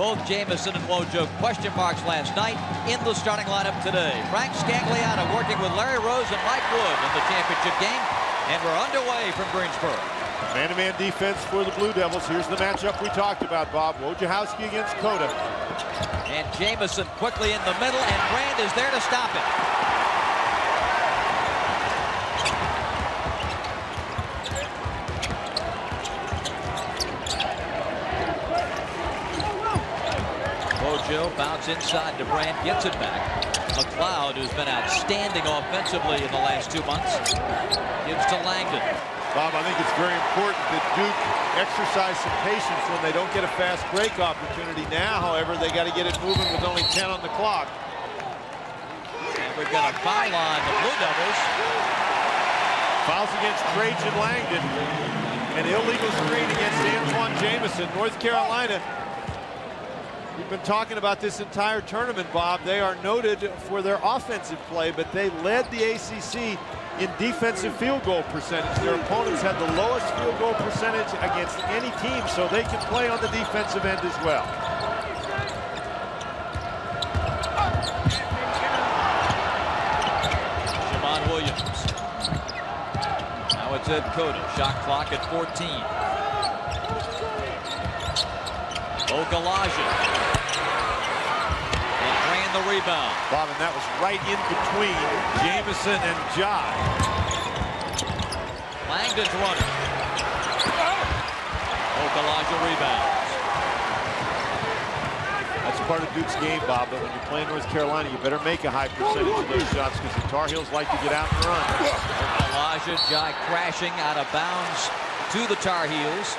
Both Jamison and Wojo question marks last night in the starting lineup today. Frank Scagliano working with Larry Rose and Mike Wood in the championship game. And we're underway from Greensboro. Man-to-man defense for the Blue Devils. Here's the matchup we talked about, Bob. Wojciechowski against Cota. And Jamison quickly in the middle, and Brand is there to stop it. Wojo bounce inside to Brand, gets it back. McLeod, who's been outstanding offensively in the last 2 months, gives to Langdon. Bob, I think it's very important that Duke exercise some patience when they don't get a fast break opportunity. Now, however, they got to get it moving with only 10 on the clock. And we've got a foul on the Blue Devils. Fouls against Trajan Langdon. An illegal screen against Antawn Jamison. North Carolina. We've been talking about this entire tournament, Bob. They are noted for their offensive play, but they led the ACC in defensive field goal percentage. Their opponents had the lowest field goal percentage against any team, so they can play on the defensive end as well. Shammond Williams. Now it's Ed Cota. Shot clock at 14. Okalaja. And the rebound. Bob, and that was right in between Jamison and Jai. Langdon's running. Okalaja rebounds. That's part of Duke's game, Bob, but when you play North Carolina, you better make a high percentage of those shots because the Tar Heels like to get out and run. Okalaja, Jai crashing out of bounds to the Tar Heels.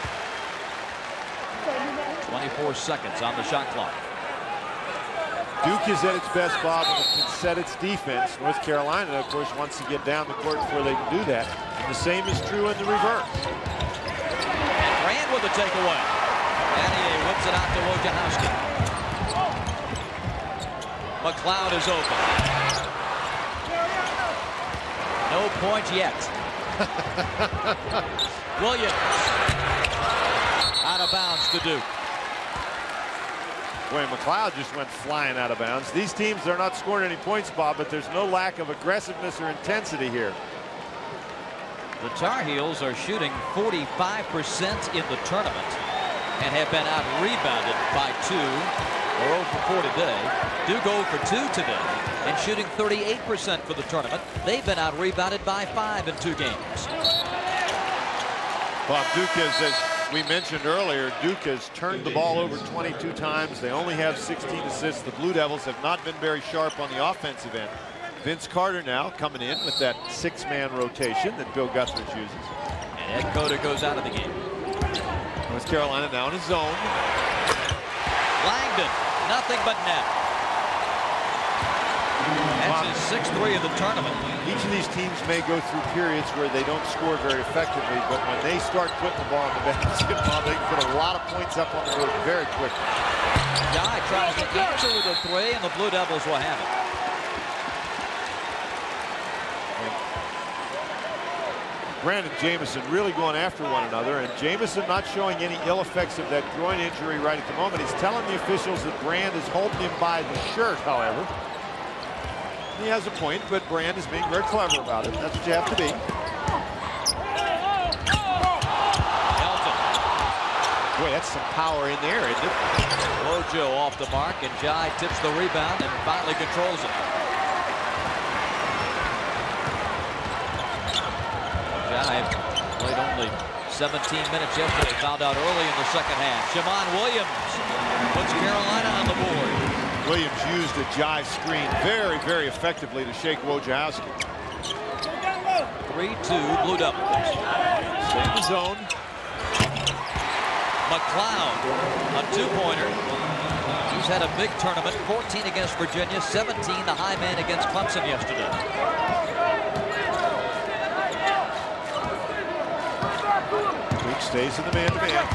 24 seconds on the shot clock. Duke is at its best, Bob, and it can set its defense. North Carolina, of course, wants to get down the court before they can do that. And the same is true in the reverse. And Brand with the takeaway. Vanier whips it out to Wojciechowski. McLeod is open. No point yet. Williams. Out of bounds to Duke. Boy, McLeod just went flying out of bounds. These teams are not scoring any points, Bob, but there's no lack of aggressiveness or intensity here. The Tar Heels are shooting 45% in the tournament and have been out-rebounded by 2, or 0 for 4 today. Duke 0 for 2 today and shooting 38% for the tournament. They've been out-rebounded by 5 in 2 games. Bob, Duke is, as we mentioned earlier, Duke has turned the ball over 22 times. They only have 16 assists. The Blue Devils have not been very sharp on the offensive end. Vince Carter now coming in with that 6-man rotation that Bill Guthridge uses. And Ed Cota goes out of the game. North Carolina now in a zone. Langdon, nothing but net. That's his 6th 3 of the tournament. Each of these teams may go through periods where they don't score very effectively, but when they start putting the ball in the basket, they can put a lot of points up on the board very quickly. Jai tries to answer with a 3, and the Blue Devils will have it. Brand and Jamison really going after one another, and Jamison not showing any ill effects of that groin injury right at the moment. He's telling the officials that Brand is holding him by the shirt, however. He has a point, but Brand is being very clever about it. That's what you have to be. Elton. Boy, that's some power in there, isn't it? Wojo off the mark, and Jai tips the rebound and finally controls it. Jai played only 17 minutes yesterday, fouled out early in the second half. Shammond Williams puts Carolina on the board. Williams used a Jai screen very, very effectively to shake Wojciechowski. 3-2 Blue Devils. Stay in the zone. McLeod, a 2-pointer. He's had a big tournament, 14 against Virginia, 17 the high man against Clemson yesterday. Duke stays in the man-to-man.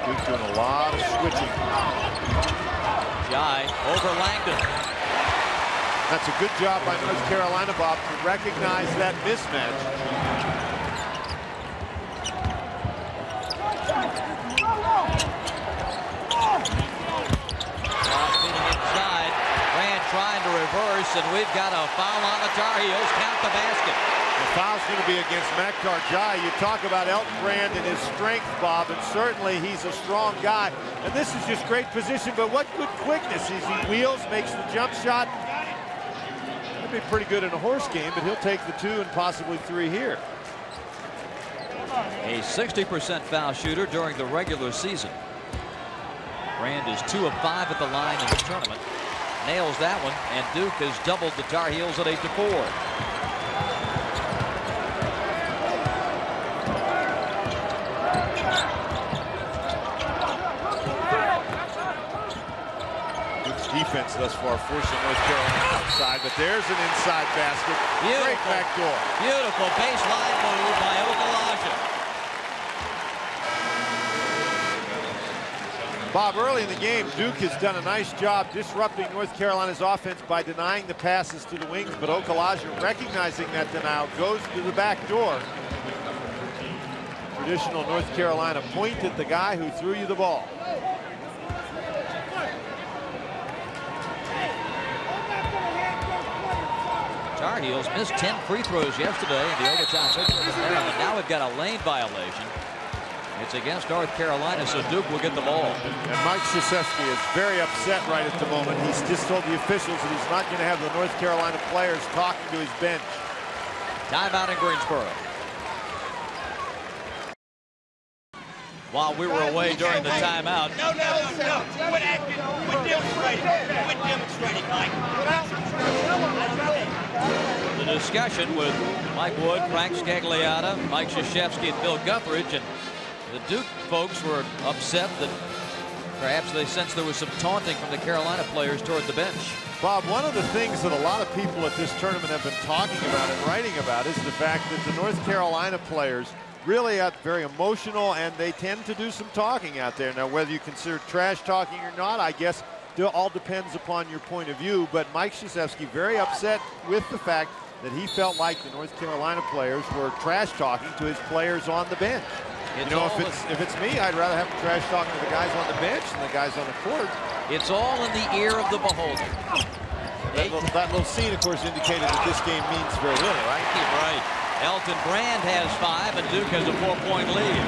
Duke doing a lot of switching. Jai over Langdon. That's a good job by North Carolina, Bob, to recognize that mismatch. Feeding inside. Grant trying to reverse, and we've got a foul on the Tar Heels. Count the basket. The foul's going to be against Maktar Jai. You talk about Elton Brand and his strength, Bob, and certainly he's a strong guy. And this is just great position, but what good quickness. He wheels, makes the jump shot. That'd be pretty good in a horse game, but he'll take the 2 and possibly 3 here. A 60% foul shooter during the regular season. Brand is 2 of 5 at the line in the tournament. Nails that one, and Duke has doubled the Tar Heels at 8-4. Defense thus far forcing North Carolina outside, but there's an inside basket. Beautiful. Great backdoor. Beautiful baseline move by Okalaja. Bob, early in the game, Duke has done a nice job disrupting North Carolina's offense by denying the passes to the wings, but Okalaja, recognizing that denial, goes to the back door. Traditional North Carolina point at the guy who threw you the ball. Tar Heels missed 10 free throws yesterday in the overtime victory of Maryland. Now we've got a lane violation. It's against North Carolina, so Duke will get the ball. And Mike Krzyzewski is very upset right at the moment. He's just told the officials that he's not going to have the North Carolina players talking to his bench. Timeout in Greensboro. While we were away during the timeout. No. Quit acting. Quit demonstrating, Mike. The discussion with Mike Wood, Frank Scagliata, Mike Krzyzewski, and Bill Guthridge, and the Duke folks were upset that perhaps they sensed there was some taunting from the Carolina players toward the bench. Bob, one of the things that a lot of people at this tournament have been talking about and writing about is the fact that the North Carolina players really are very emotional, and they tend to do some talking out there. Now, whether you consider trash talking or not, I guess it all depends upon your point of view. But Mike Krzyzewski very upset with the fact that he felt like the North Carolina players were trash talking to his players on the bench. You know, if it's me, I'd rather have them trash talking to the guys on the bench than the guys on the court. It's all in the ear of the beholder. That little scene, of course, indicated that this game means very little, right? Right. Elton Brand has 5, and Duke has a 4-point lead.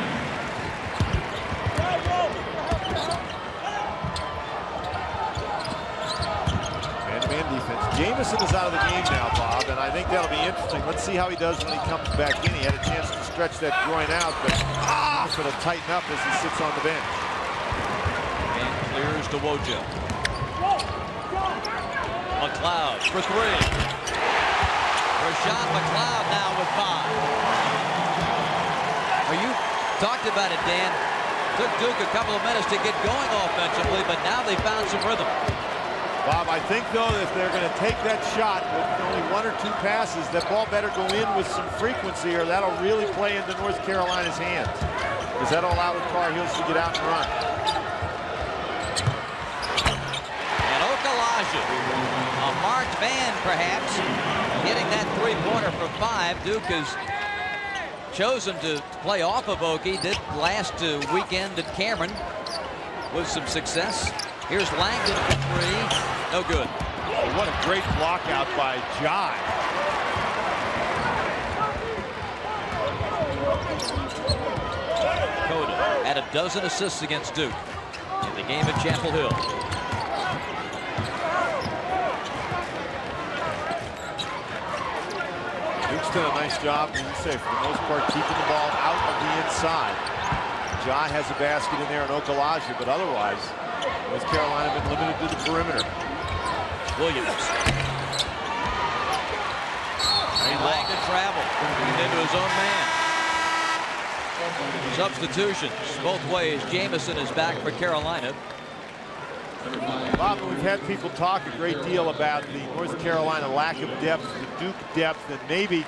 Man-to-man defense. Jamison is out of the game now, Bob, and I think that'll be interesting. Let's see how he does when he comes back in. He had a chance to stretch that groin out, but it'll tighten up as he sits on the bench. And clears to Wojo. McLeod for 3. Rashawn McLeod now with 5. Well, you talked about it, Dan. Took Duke a couple of minutes to get going offensively, but now they found some rhythm. Bob, I think, though, that if they're going to take that shot with only 1 or 2 passes, that ball better go in with some frequency, or that'll really play into North Carolina's hands, because that'll allow the Tar Heels to get out and run. And Okalaja, a marked man, perhaps, hitting that 3-pointer for 5. Duke has chosen to play off of Okie. Did last weekend at Cameron with some success. Here's Langdon for 3. No good. Well, what a great block out by Jai. Coda had a dozen assists against Duke in the game at Chapel Hill. Duke's done a nice job, as you say, for the most part, keeping the ball out of the inside. Jai has a basket in there on Okalaja, but otherwise, North Carolina been limited to the perimeter. Williams. Langdon travel into his own man. Substitutions both ways. Jamison is back for Carolina. Bob, we've had people talk a great deal about the North Carolina lack of depth, the Duke depth, and maybe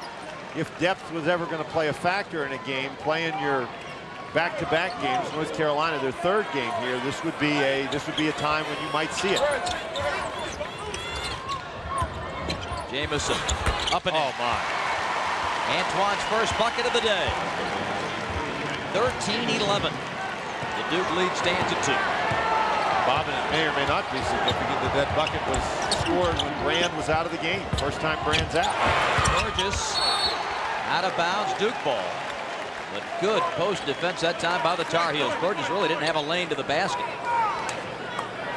if depth was ever going to play a factor in a game, playing your back-to-back games, North Carolina, their 3rd game here, this would be a time when you might see it. Jamison up and in. Oh my. Antoine's first bucket of the day. 13-11. The Duke lead stands at 2. Bob, and it may or may not be significant that that bucket was scored when Brand was out of the game. First time Brand's out. Burgess out of bounds, Duke ball. But good post defense that time by the Tar Heels. Burgess really didn't have a lane to the basket.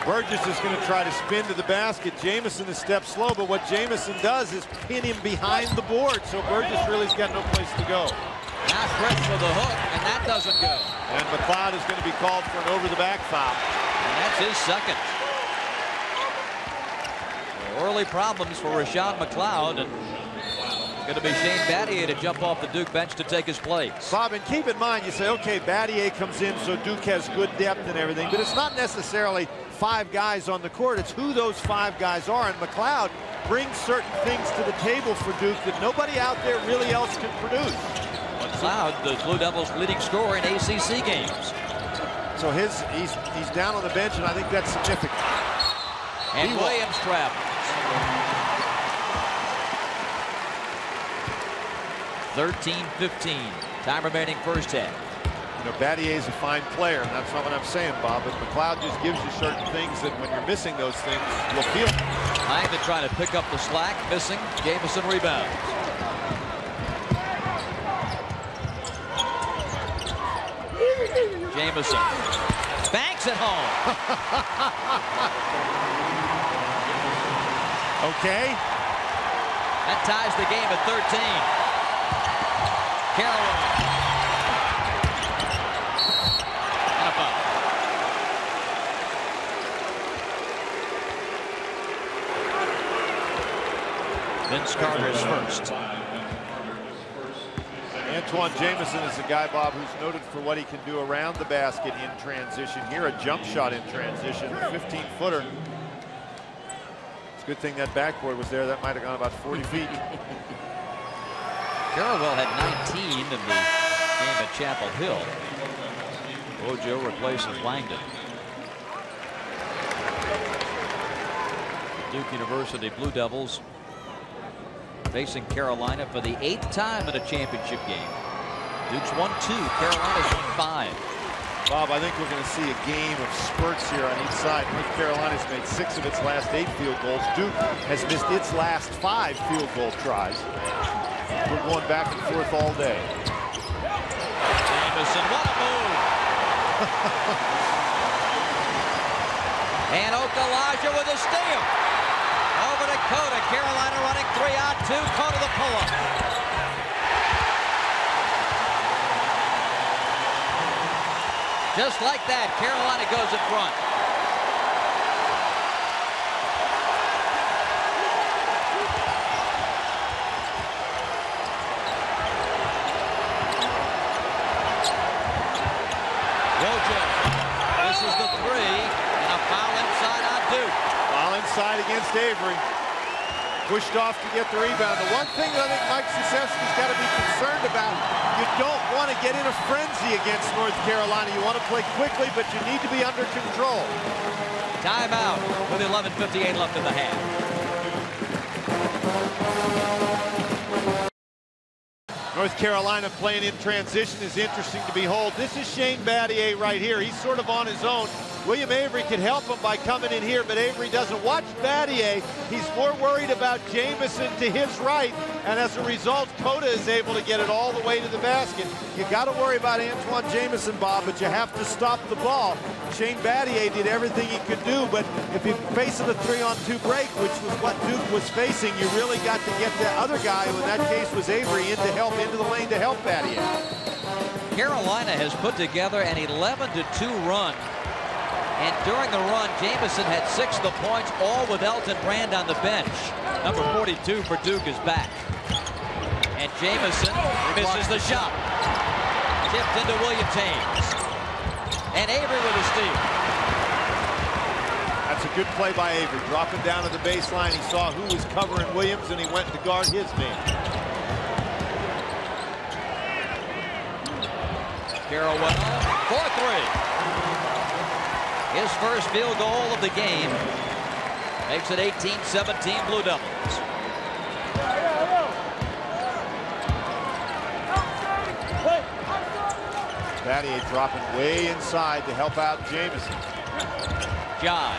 Burgess is going to try to spin to the basket. Jamison is step slow, but what Jamison does is pin him behind the board, so Burgess really's got no place to go. Now Fritz for the hook, and that doesn't go. And McLeod is going to be called for an over-the-back foul. And that's his second. Early problems for Shammond McLeod, and going to be Shane Battier to jump off the Duke bench to take his place. Bob, and keep in mind, you say, okay, Battier comes in, so Duke has good depth and everything, but it's not necessarily 5 guys on the court. It's who those 5 guys are, and McLeod brings certain things to the table for Duke that nobody out there really else can produce. McLeod, the Blue Devils' leading scorer in ACC games. So he's down on the bench, and I think that's significant. And Williams travels. 13-15. Time remaining first half. You know, Battier's a fine player, and that's not what I'm saying, Bob, but McLeod just gives you certain things that when you're missing those things, you'll feel. Lang to try to pick up the slack, missing. Jamison rebounds. Jamison banks it home. Okay. That ties the game at 13. Carroll. And a foul. Vince Carter's first. Antawn Jamison is a guy, Bob, who's noted for what he can do around the basket in transition. Here, a jump shot in transition, 15-footer. It's a good thing that backboard was there. That might have gone about 40 feet. Carroll had 19 in the game at Chapel Hill. Ojo replaces Langdon. Duke University Blue Devils facing Carolina for the 8th time in a championship game. Duke's won 2, Carolina's won 5. Bob, I think we're going to see a game of spurts here on each side. North Carolina's made 6 of its last 8 field goals. Duke has missed its last 5 field goal tries. We're going back and forth all day. Jamison, what a move! And Okalaja with a steal. Over to Cota. Carolina running 3 out, 2. Cota the pull-up. Just like that, Carolina goes in front. This is the 3, and a foul inside on Duke. Foul inside against Avery. Pushed off to get the rebound. The one thing that I think Mike Krzyzewski's got to be concerned about, you don't want to get in a frenzy against North Carolina. You want to play quickly, but you need to be under control. Timeout with 11:58 left in the half. North Carolina playing in transition is interesting to behold. This is Shane Battier right here. He's sort of on his own. William Avery could help him by coming in here, but Avery doesn't. Watch Battier. He's more worried about Jamison to his right, and as a result, Cota is able to get it all the way to the basket. You got to worry about Antawn Jamison, Bob, but you have to stop the ball. Shane Battier did everything he could do, but if you're facing a 3-on-2 break, which was what Duke was facing, you really got to get the other guy, who in that case was Avery, into the lane to help Battier. Carolina has put together an 11-2 run. And during the run, Jamison had 6 of the points, all with Elton Brand on the bench. Number 42 for Duke is back. And Jamison misses the shot. Tipped into Williams Haynes. And Avery with a steal. That's a good play by Avery. Dropping down to the baseline, he saw who was covering Williams, and he went to guard his man. Carroll went on for 3. His first field goal of the game makes it 18-17 Blue Devils. Battier dropping way inside to help out Jamison. Jai.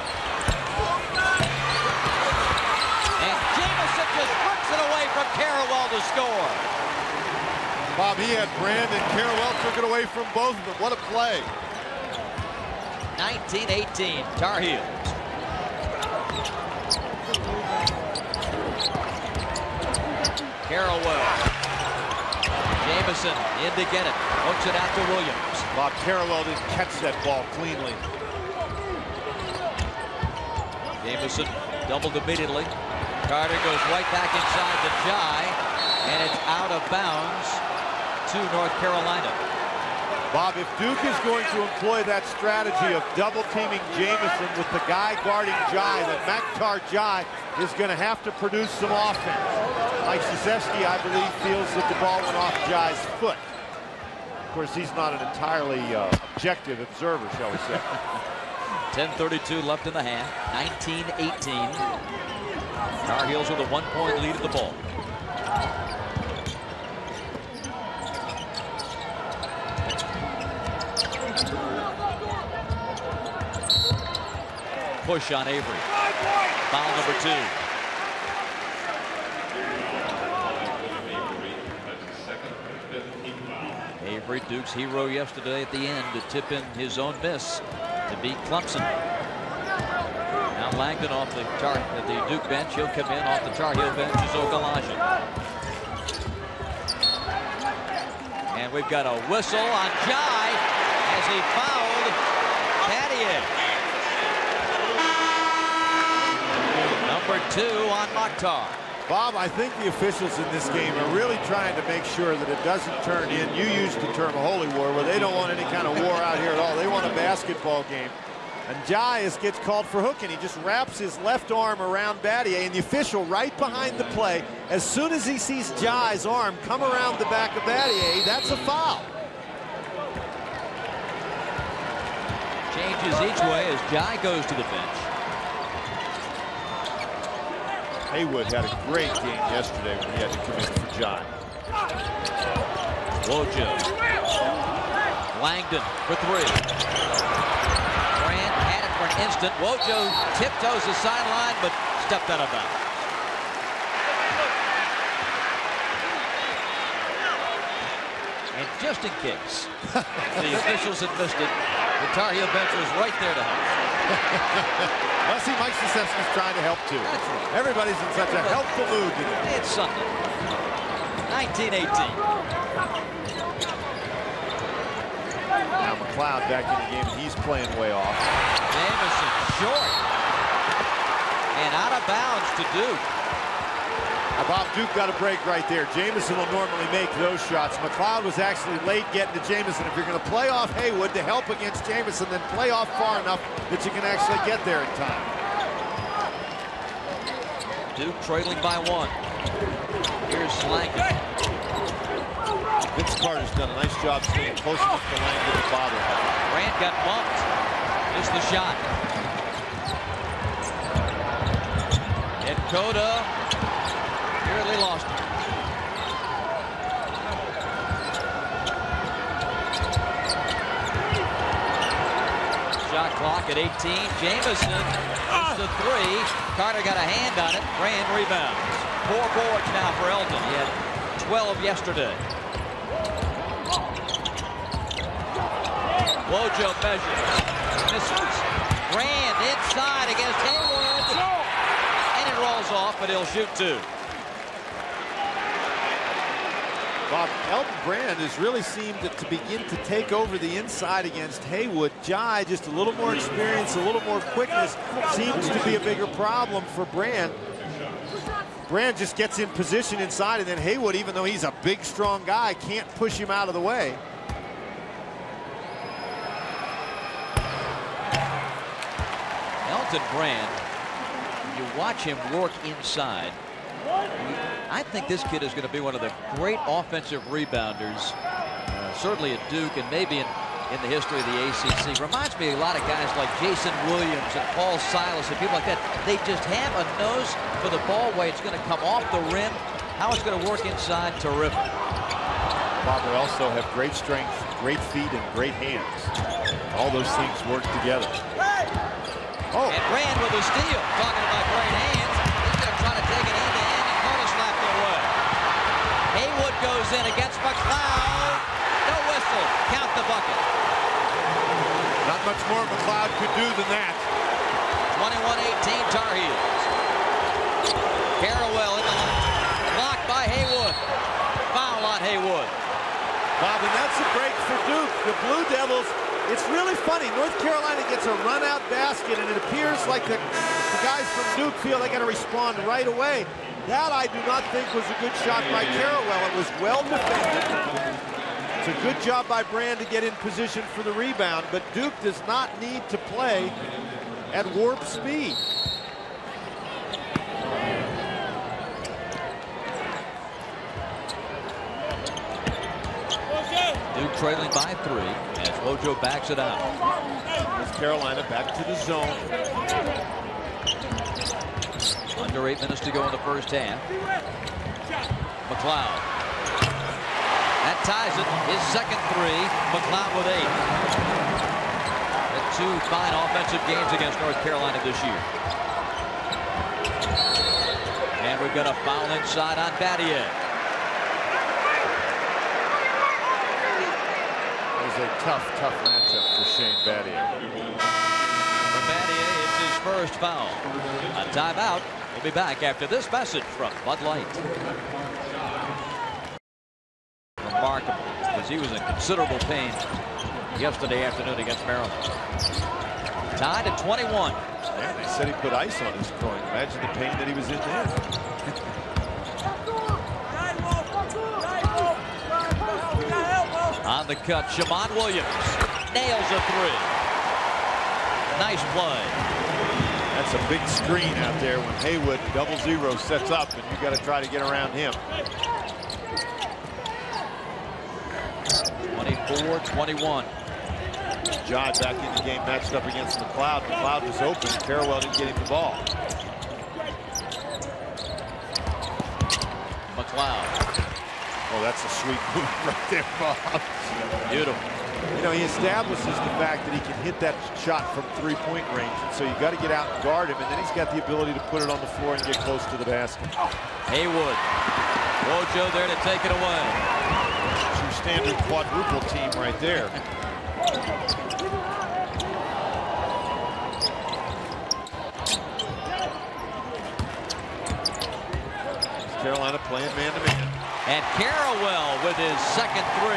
And Jamison just rips it away from Carrawell to score. Bob, he had Brand and Carrawell took it away from both of them. What a play. 19-18, Tar Heels. Carrawell. Jamison in to get it. Hooks it out to Williams. Bob, Carrawell didn't catch that ball cleanly. Jamison doubled immediately. Carter goes right back inside to Jai, and it's out of bounds to North Carolina. Bob, if Duke is going to employ that strategy of double teaming Jamison with the guy guarding Jai, then Maktar Jai is going to have to produce some offense. Mike Krzyzewski, I believe, feels that the ball went off Jai's foot. Of course, he's not an entirely objective observer, shall we say. 10:32 left in the half. 19-18. Tar Heels with a 1-point lead at the ball. Push on Avery. Foul number 2. Avery, Duke's hero yesterday at the end to tip in his own miss to beat Clemson. Now Langdon off the Duke bench. He'll come in off the Tar Heel bench is Okalaja. And we've got a whistle on Jai as he fouled Battier. Number 2 on Maktar. Bob, I think the officials in this game are really trying to make sure that it doesn't turn in. You used the term holy war, where they don't want any kind of war out here at all. They want a basketball game. And Jai gets called for hooking. He just wraps his left arm around Battier, and the official right behind the play, as soon as he sees Jai's arm come around the back of Battier, that's a foul. Changes each way as Jai goes to the bench. Haywood had a great game yesterday when he had to come in for Jai. Wojo. Langdon for 3. Grant had it for an instant. Wojo tiptoes the sideline, but stepped out of bounds. And just in case the officials had missed it, the Tar Heel bench was right there to help. Well, see, Mike Krzyzewski's trying to help, too. That's right. Everybody's in such a helpful mood today. It's Sunday. 19-18. Now McLeod back in the game, and he's playing way off. Jamison short. And out of bounds to Duke. Bob, Duke got a break right there. Jamison will normally make those shots. McLeod was actually late getting to Jamison. If you're going to play off Haywood to help against Jamison, then play off far enough that you can actually get there in time. Duke trailing by 1. Here's Langdon. Vince Carter's done a nice job staying close enough to Langdon to bother him. Grant got bumped. Missed the shot. And Coda nearly lost it. Shot clock at 18. Jamison is the 3. Carter got a hand on it. Brand rebounds. 4 boards now for Elton. He had 12 yesterday. Wojo measures. Misses. Brand inside against Haywood. And it rolls off, but he'll shoot 2. Bob, Elton Brand has really seemed to begin to take over the inside against Haywood. Jai, just a little more experience, a little more quickness, seems to be a bigger problem for Brand. Brand just gets in position inside, and then Haywood, even though he's a big, strong guy, can't push him out of the way. Elton Brand, you watch him work inside. I think this kid is going to be one of the great offensive rebounders, certainly at Duke and maybe in the history of the ACC. Reminds me a lot of guys like Jason Williams and Paul Silas and people like that. They just have a nose for the ball, way it's going to come off the rim, how it's going to work inside. Terrific. Bob, they also have great strength, great feet, and great hands. All those things work together. Oh. And Brand with a steal. Talking about great hands. He's going to try to take it end-to-end, and Carter slapped it away. Haywood goes in against McLeod. No whistle. Count the bucket. Not much more McLeod could do than that. 21-18 Tar Heels. Carrawell in the block by Haywood. Foul on Haywood. Bob, and that's a break for Duke. The Blue Devils, it's really funny. North Carolina gets a run-out basket, and it appears like the guys from Duke feel they got to respond right away. That I do not think was a good shot by Carrawell. It was well defended. It's a good job by Brand to get in position for the rebound, but Duke does not need to play at warp speed. Duke trailing by 3 as Wojo backs it out. North Carolina back to the zone. Under 8 minutes to go in the first half. McLeod. That ties it. His second 3. McLeod with 8. The 2 fine offensive games against North Carolina this year. And we've got a foul inside on Battier. A tough matchup for Shane Battier. For Battier, it's his first foul. A timeout. We'll be back after this message from Bud Light. Remarkable, because he was in considerable pain yesterday afternoon against Maryland. Tied at 21. Yeah, they said he put ice on his groin. Imagine the pain that he was in there. On the cut, Shammond Williams nails a 3. Nice play. That's a big screen out there when Haywood 0-0 sets up, and you got to try to get around him. 24-21. Jai back in the game, matched up against McLeod. McLeod was open. Carrawell didn't get him the ball. McLeod. Oh, that's a sweet move right there, Bob. Beautiful. You know, he establishes the fact that he can hit that shot from three-point range. And so you've got to get out and guard him, and then he's got the ability to put it on the floor and get close to the basket. Haywood. Wojo there to take it away. True standard quadruple team right there. Carolina playing man-to-man. And Carrawell with his second 3.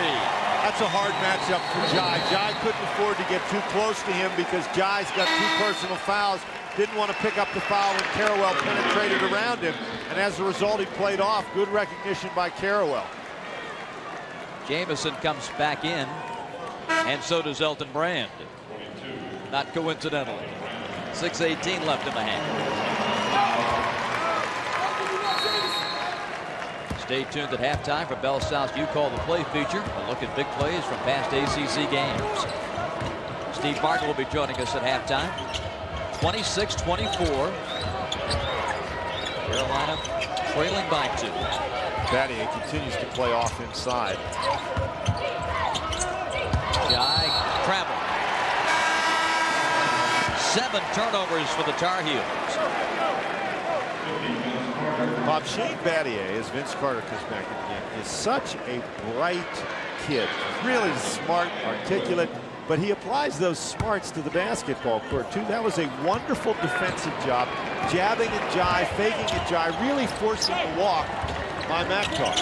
That's a hard matchup for Jai. Jai couldn't afford to get too close to him because Jai's got 2 personal fouls. Didn't want to pick up the foul when Carrawell penetrated around him. And as a result, he played off. Good recognition by Carrawell. Jamison comes back in, and so does Elton Brand. Not coincidentally. 6:18 left in the half. Stay tuned at halftime for Bell South's You Call the Play feature. A look at big plays from past ACC games. Steve Martin will be joining us at halftime. 26-24. Carolina trailing by 2. Battier continues to play off inside. Jai travel. 7 turnovers for the Tar Heels. Bob, Shane Battier, as Vince Carter comes back in the game, is such a bright kid. Really smart, articulate, but he applies those smarts to the basketball court, too. That was a wonderful defensive job. Jabbing at Jai, faking at Jai, really forcing the walk by Antawn.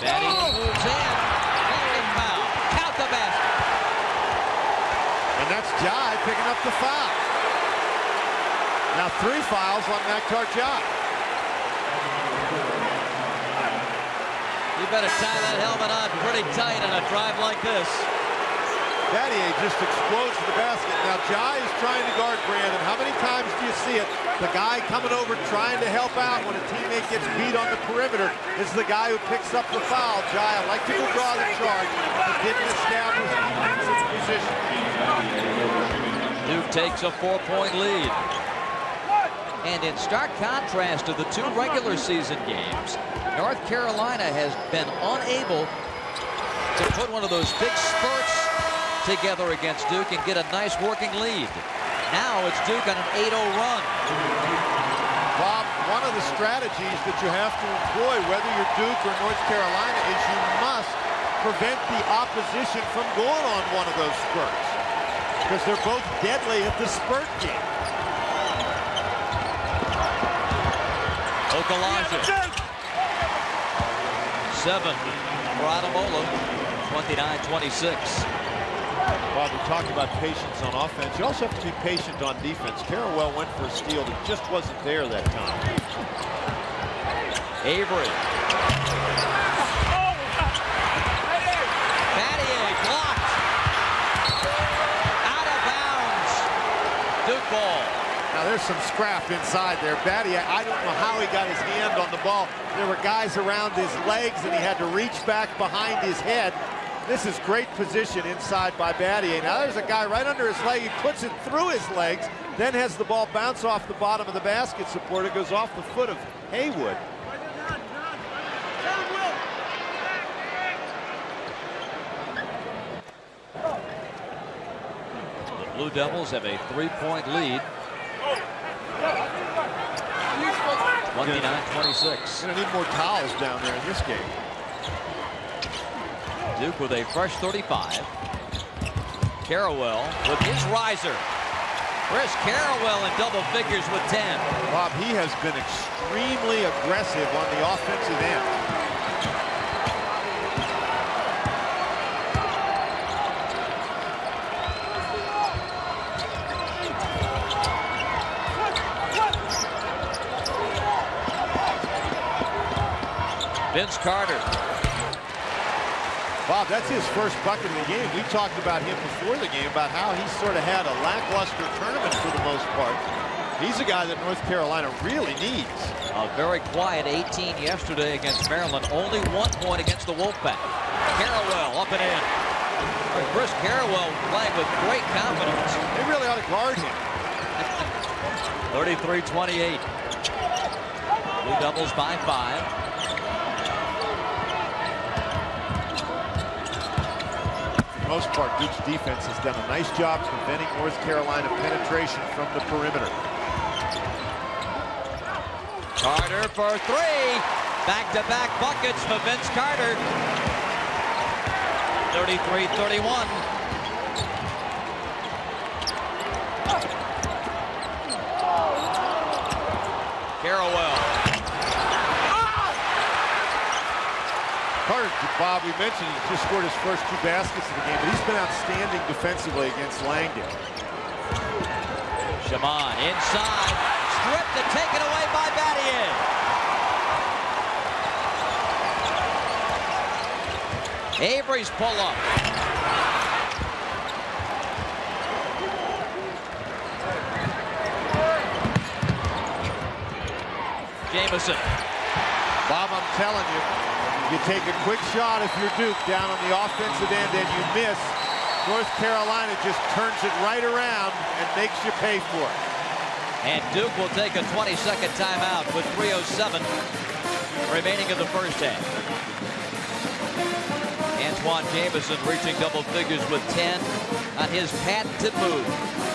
Battier moves in. Holding foul. Count the basket. And that's Jai picking up the foul. Now 3 fouls on Antawn. You better tie that helmet on pretty tight on a drive like this. Battier just explodes to the basket. Now Jai is trying to guard Brandon. How many times do you see it? The guy coming over trying to help out when a teammate gets beat on the perimeter is the guy who picks up the foul. Jai elected to draw the charge, but didn't establish defensive position. Duke takes a 4-point lead. And in stark contrast to the 2 regular season games, North Carolina has been unable to put one of those big spurts together against Duke and get a nice working lead. Now it's Duke on an 8-0 run. Bob, one of the strategies that you have to employ, whether you're Duke or North Carolina, is you must prevent the opposition from going on one of those spurts, because they're both deadly at the spurt game. Okalaja. 7 for Adamola. 29-26. Bob, we talked about patience on offense. You also have to be patient on defense. Carrawell went for a steal that just wasn't there that time. Avery. Battier blocked. Out of bounds. Duke ball. Now there's some scrap inside there. Battier, I don't know how he got his hand on the ball. There were guys around his legs and he had to reach back behind his head. This is great position inside by Battier. Now there's a guy right under his leg. He puts it through his legs, then has the ball bounce off the bottom of the basket support. It goes off the foot of Haywood. The Blue Devils have a 3-point lead. 29-26. Gonna need more towels down there in this game. Duke with a fresh 35. Carrawell with his riser. Chris Carrawell in double figures with 10. Bob, he has been extremely aggressive on the offensive end. Vince Carter. Bob, that's his first bucket of the game. We talked about him before the game, about how he sort of had a lackluster tournament for the most part. He's a guy that North Carolina really needs. A very quiet 18 yesterday against Maryland. Only 1 point against the Wolfpack. Carrawell up and in. Chris Carrawell playing with great confidence. They really ought to guard him. 33-28. Blue Devils by 5. For the most part, Duke's defense has done a nice job preventing North Carolina penetration from the perimeter. Carter for 3. Back-to-back buckets for Vince Carter. 33-31. Carrawell. Carter, Bob, we mentioned he just scored his first 2 baskets of the game, but he's been outstanding defensively against Langdon. Shammond inside. Stripped and taken away by Battier. Avery's pull-up. Jamison. Bob, I'm telling you, you take a quick shot if you're Duke down on the offensive end and you miss, North Carolina just turns it right around and makes you pay for it. And Duke will take a 20-second timeout with 3:07 remaining in the first half. Antawn Jamison reaching double figures with 10 on his patented move.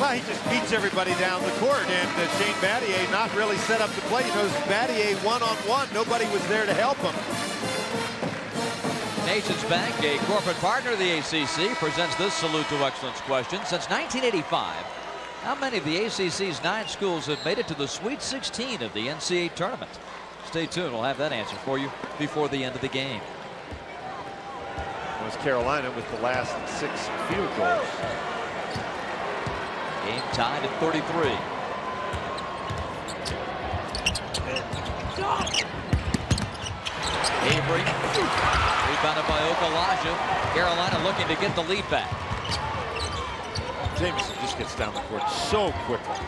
Well, he just beats everybody down the court, and Shane Battier not really set up to play. He knows Battier one-on-one. Nobody was there to help him. Nations Bank, a corporate partner of the ACC, presents this Salute to Excellence question. Since 1985, how many of the ACC's 9 schools have made it to the Sweet 16 of the NCAA tournament? Stay tuned. We'll have that answer for you before the end of the game. North Carolina with the last 6 field goals. Game tied at 33. Avery. Rebounded by Okalaja. Carolina looking to get the lead back. Jamison just gets down the court so quickly.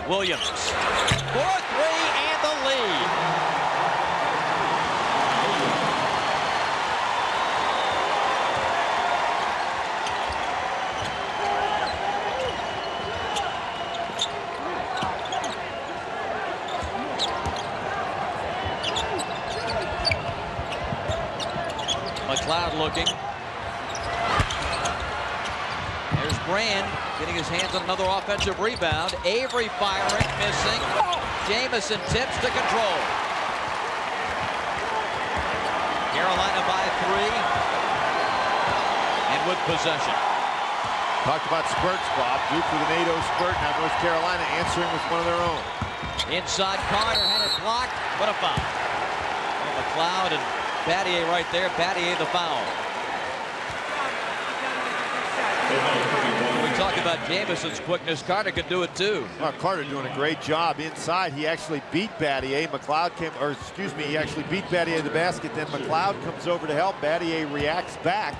Williams. 4-3 and the lead. McLeod looking. There's Brand getting his hands on another offensive rebound. Avery firing, missing. Jamison tips to control. Carolina by 3. And with possession. Talked about spurts, Bob. Duke with an 8-0 spurt. Now North Carolina answering with one of their own. Inside Carter had it blocked. What a foul. Well, McLeod and Battier right there. Battier the foul. When we talk about Jamison's quickness, Carter could do it too. Well, Carter doing a great job inside. He actually beat Battier. McLeod came, or excuse me, he actually beat Battier to the basket. Then McLeod comes over to help. Battier reacts back,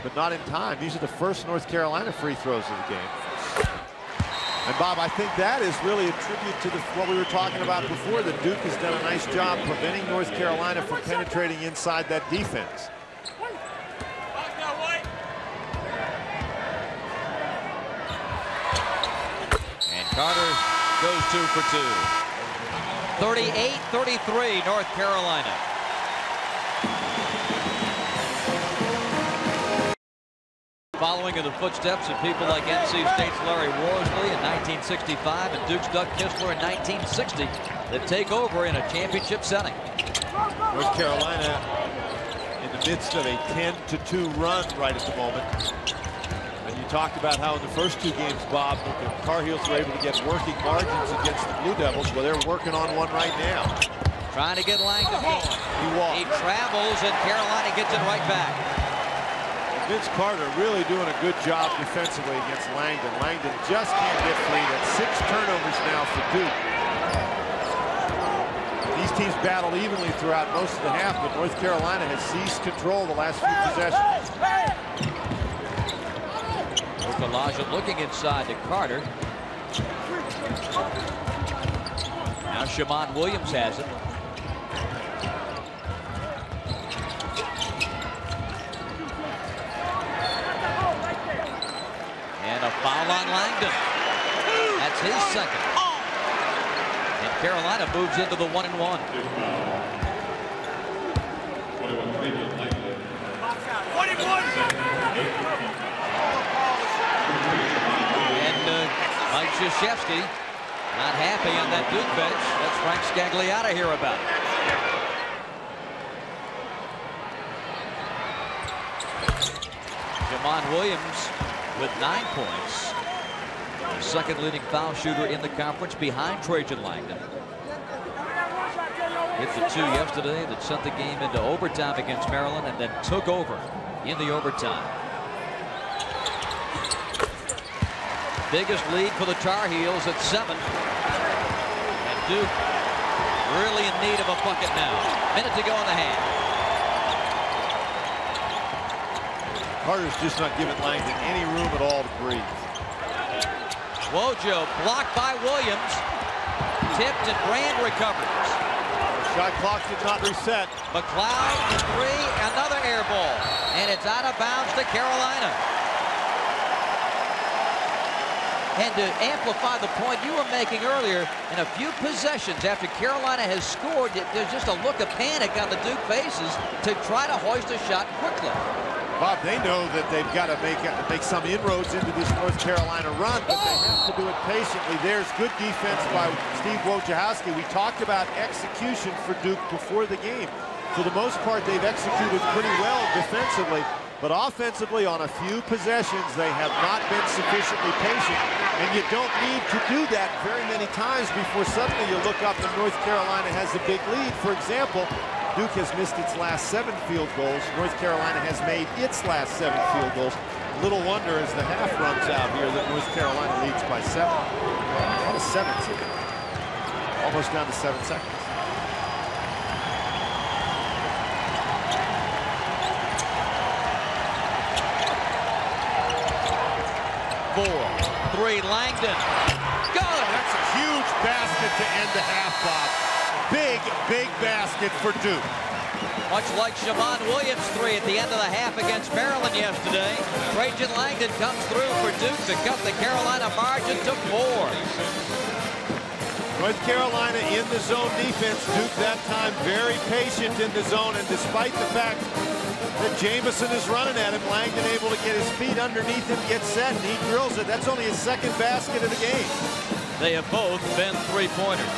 but not in time. These are the first North Carolina free throws of the game. And Bob, I think that is really a tribute to what we were talking about before, that Duke has done a nice job preventing North Carolina from penetrating inside that defense. And Carter goes 2 for 2. 38-33, North Carolina. Following in the footsteps of people like NC State's Larry Worsley in 1965 and Duke's Doug Kistler in 1960 that take over in a championship setting. North Carolina in the midst of a 10-2 run right at the moment. And you talked about how in the first 2 games, Bob, the Tar Heels were able to get working margins against the Blue Devils. Well, they're working on one right now. Trying to get Langdon going. He travels and Carolina gets it right back. Vince Carter really doing a good job defensively against Langdon. Langdon just can't get free. That's 6 turnovers now for Duke. These teams battled evenly throughout most of the half, but North Carolina has seized control the last few possessions. Okalaja looking inside to Carter. Now Shammond Williams has it. And a foul on Langdon. That's his second. And Carolina moves into the 1-and-1. And Mike Krzyzewski not happy on that Duke bench. That's Frank Scagliotta here about it. Shammond Williams with 9 points. The second leading foul shooter in the conference behind Trajan Langdon. Hit the 2 yesterday that sent the game into overtime against Maryland and then took over in the overtime. Biggest lead for the Tar Heels at 7. And Duke really in need of a bucket now. Minute to go in the half. Carter's just not giving Langdon any room at all to breathe. Wojo blocked by Williams. Tipped and Brand recovers. Shot clock did not reset. McLeod the 3, another air ball. And it's out of bounds to Carolina. And to amplify the point you were making earlier, in a few possessions after Carolina has scored, there's just a look of panic on the Duke faces to try to hoist a shot quickly. Bob, they know that they've got to make some inroads into this North Carolina run, but they have to do it patiently. There's good defense by Steve Wojciechowski. We talked about execution for Duke before the game. For the most part, they've executed pretty well defensively, but offensively on a few possessions, they have not been sufficiently patient. And you don't need to do that very many times before suddenly you look up and North Carolina has a big lead. For example, Duke has missed its last 7 field goals. North Carolina has made its last 7 field goals. Little wonder as the half runs out here that North Carolina leads by 7. A lot of 7s here. Almost down to 7 seconds. Four, 3, Langdon. Good! That's a huge basket to end the half, Bob. Big, big basket for Duke. Much like Shammond Williams' 3 at the end of the half against Maryland yesterday, Trajan Langdon comes through for Duke to cut the Carolina margin to 4. North Carolina in the zone defense. Duke that time very patient in the zone, and despite the fact that Jamison is running at him, Langdon able to get his feet underneath him, get set, and he drills it. That's only his second basket of the game. They have both been three-pointers.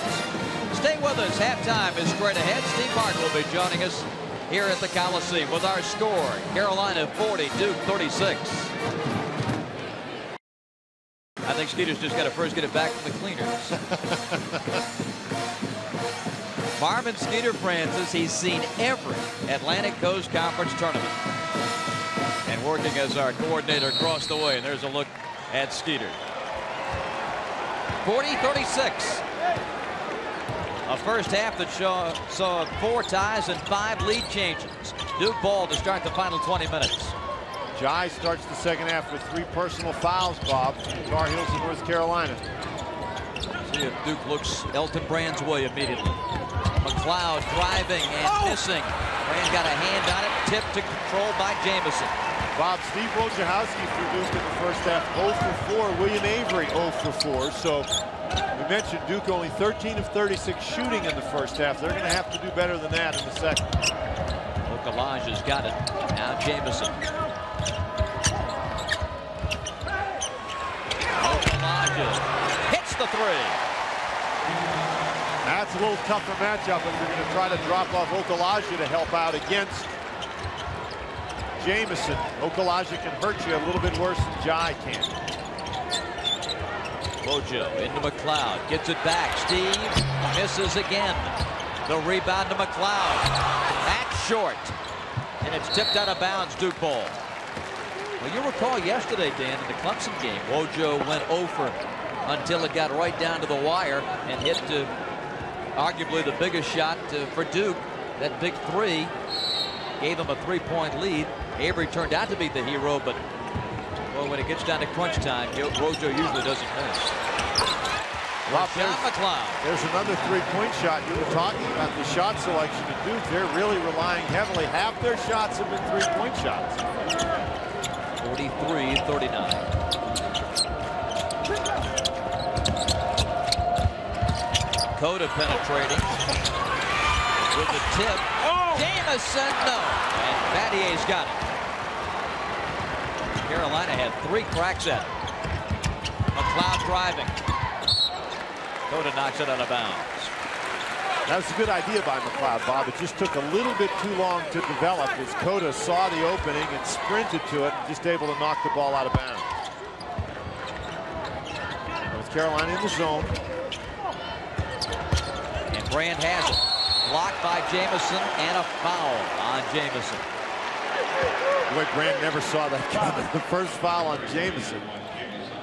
Stay with us. Halftime is straight ahead. Steve Hart will be joining us here at the Coliseum with our score. Carolina 40, Duke 36. I think Skeeter's just got to first get it back from the cleaners. Marvin Skeeter Francis, he's seen every Atlantic Coast Conference tournament. And working as our coordinator across the way. And there's a look at Skeeter. 40-36. A first half that saw 4 ties and 5 lead changes. Duke ball to start the final 20 minutes. Jai starts the second half with 3 personal fouls, Bob. Tar Heels of North Carolina. See if Duke looks Elton Brand's way immediately. McLeod driving and missing. Brand got a hand on it, tipped to control by Jamison. Bob, Steve Wojciechowski for Duke in the first half, 0 for 4. William Avery 0 for 4. So we mentioned Duke only 13 of 36 shooting in the first half. They're going to have to do better than that in the second. Okalaja's got it. Now Jamison. Okalaja hits the 3. That's a little tougher matchup if you're going to try to drop off Okalaja to help out against Jamison. Okalaja can hurt you a little bit worse than Jai can. Mojo into McLeod, gets it back. Steve misses again. The rebound to McLeod. That's short. And it's tipped out of bounds, Duke ball. Well, you recall yesterday, Dan, in the Clemson game, Wojo went 0 for until it got right down to the wire and hit arguably the biggest shot for Duke. That big 3 gave them a 3-point lead. Avery turned out to be the hero, but well, when it gets down to crunch time, Wojo usually doesn't miss. McLeod. There's another 3-point shot. You were talking about the shot selection of Duke. They're really relying heavily. Half their shots have been 3-point shots. 43-39. Cota penetrating with the tip. Jamison, no. And Battier's got it. Carolina had 3 cracks at it. McLeod driving. Cota knocks it out of bounds. That was a good idea by McLeod, Bob. It just took a little bit too long to develop as Cota saw the opening and sprinted to it, and just able to knock the ball out of bounds. North Carolina in the zone. And Brand has it. Blocked by Jamison and a foul on Jamison. Boy, Brand never saw that coming. The first foul on Jamison.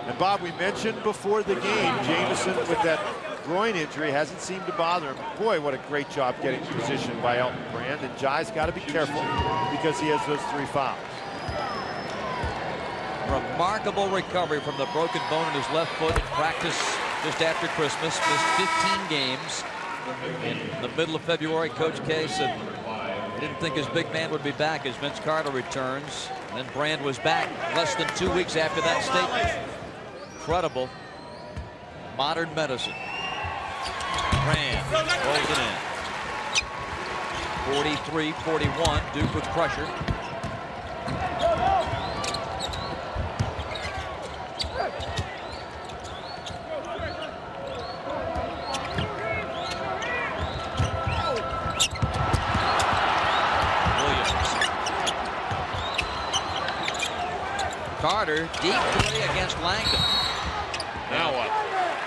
And Bob, we mentioned before the game, Jamison with that groin injury hasn't seemed to bother him. Boy, what a great job getting positioned by Elton Brand. And Jai's got to be careful because he has those 3 fouls. Remarkable recovery from the broken bone in his left foot in practice just after Christmas. Missed 15 games. In the middle of February, Coach K said he didn't think his big man would be back as Vince Carter returns. And then Brand was back less than 2 weeks after that statement. Incredible modern medicine. Brand rolls it in. 43-41, Duke with pressure. Carter, deep 3 against Langdon. Now what?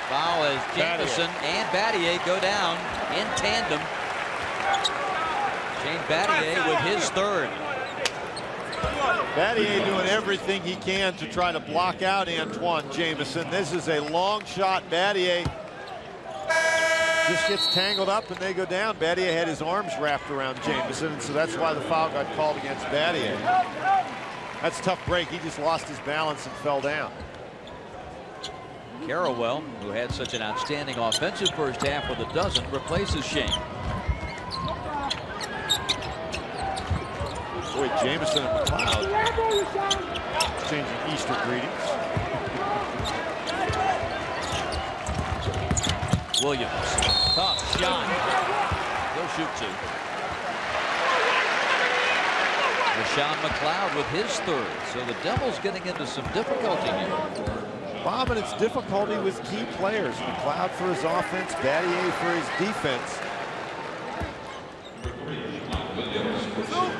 Foul as Jamison and Battier go down in tandem. Shane Battier with his 3rd. Battier doing everything he can to try to block out Antawn Jamison. This is a long shot. Battier just gets tangled up and they go down. Battier had his arms wrapped around Jamison, and so that's why the foul got called against Battier. That's a tough break. He just lost his balance and fell down. Carrawell, who had such an outstanding offensive first half with a dozen, replaces Shane. Boy, Jamison and McLeod exchanging Easter greetings. Williams, tough shot. He'll shoot two. Rashawn McLeod with his third. So the Devils getting into some difficulty here. Bob, and it's difficulty with key players. McLeod for his offense, Battier for his defense.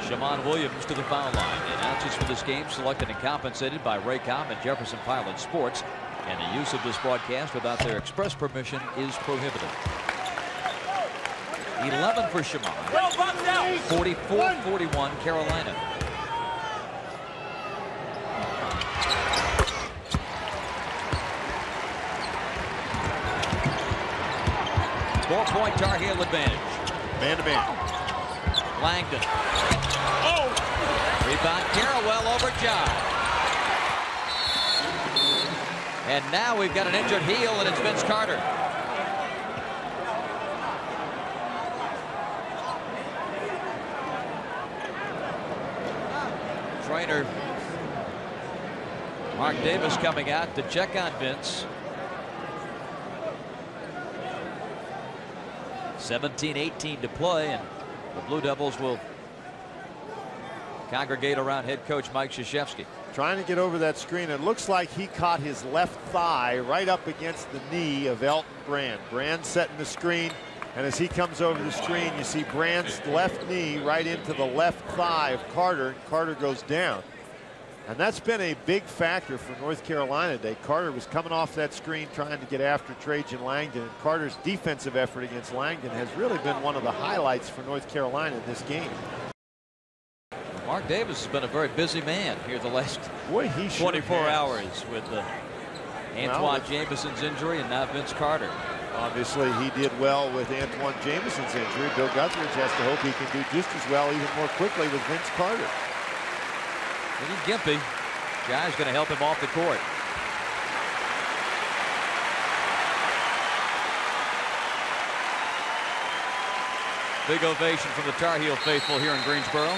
Shammond Williams to the foul line. The announcers for this game selected and compensated by Raycom and Jefferson Pilot Sports. And the use of this broadcast without their express permission is prohibited. 11 for Shammond. 44-41 Carolina. Four-point Tar Heel advantage. Man-to-man. Langdon. Oh! Rebound Carrawell over Jai. And now we've got an injured heel, and it's Vince Carter. Trainer Mark Davis coming out to check on Vince. 17-18 to play, and the Blue Devils will congregate around head coach Mike Krzyzewski. Trying to get over that screen. It looks like he caught his left thigh right up against the knee of Elton Brand. Brand setting the screen, and as he comes over the screen, you see Brand's left knee right into the left thigh of Carter, and Carter goes down. And that's been a big factor for North Carolina today. Carter was coming off that screen trying to get after Trajan Langdon, and Carter's defensive effort against Langdon has really been one of the highlights for North Carolina in this game. Mark Davis has been a very busy man here the last 24 hours with Antawn Jamison's injury and now Vince Carter. Obviously, he did well with Antawn Jamison's injury. Bill Guthridge has to hope he can do just as well, even more quickly, with Vince Carter. Vinny Gimpy, Jai's going to help him off the court. Big ovation from the Tar Heel faithful here in Greensboro.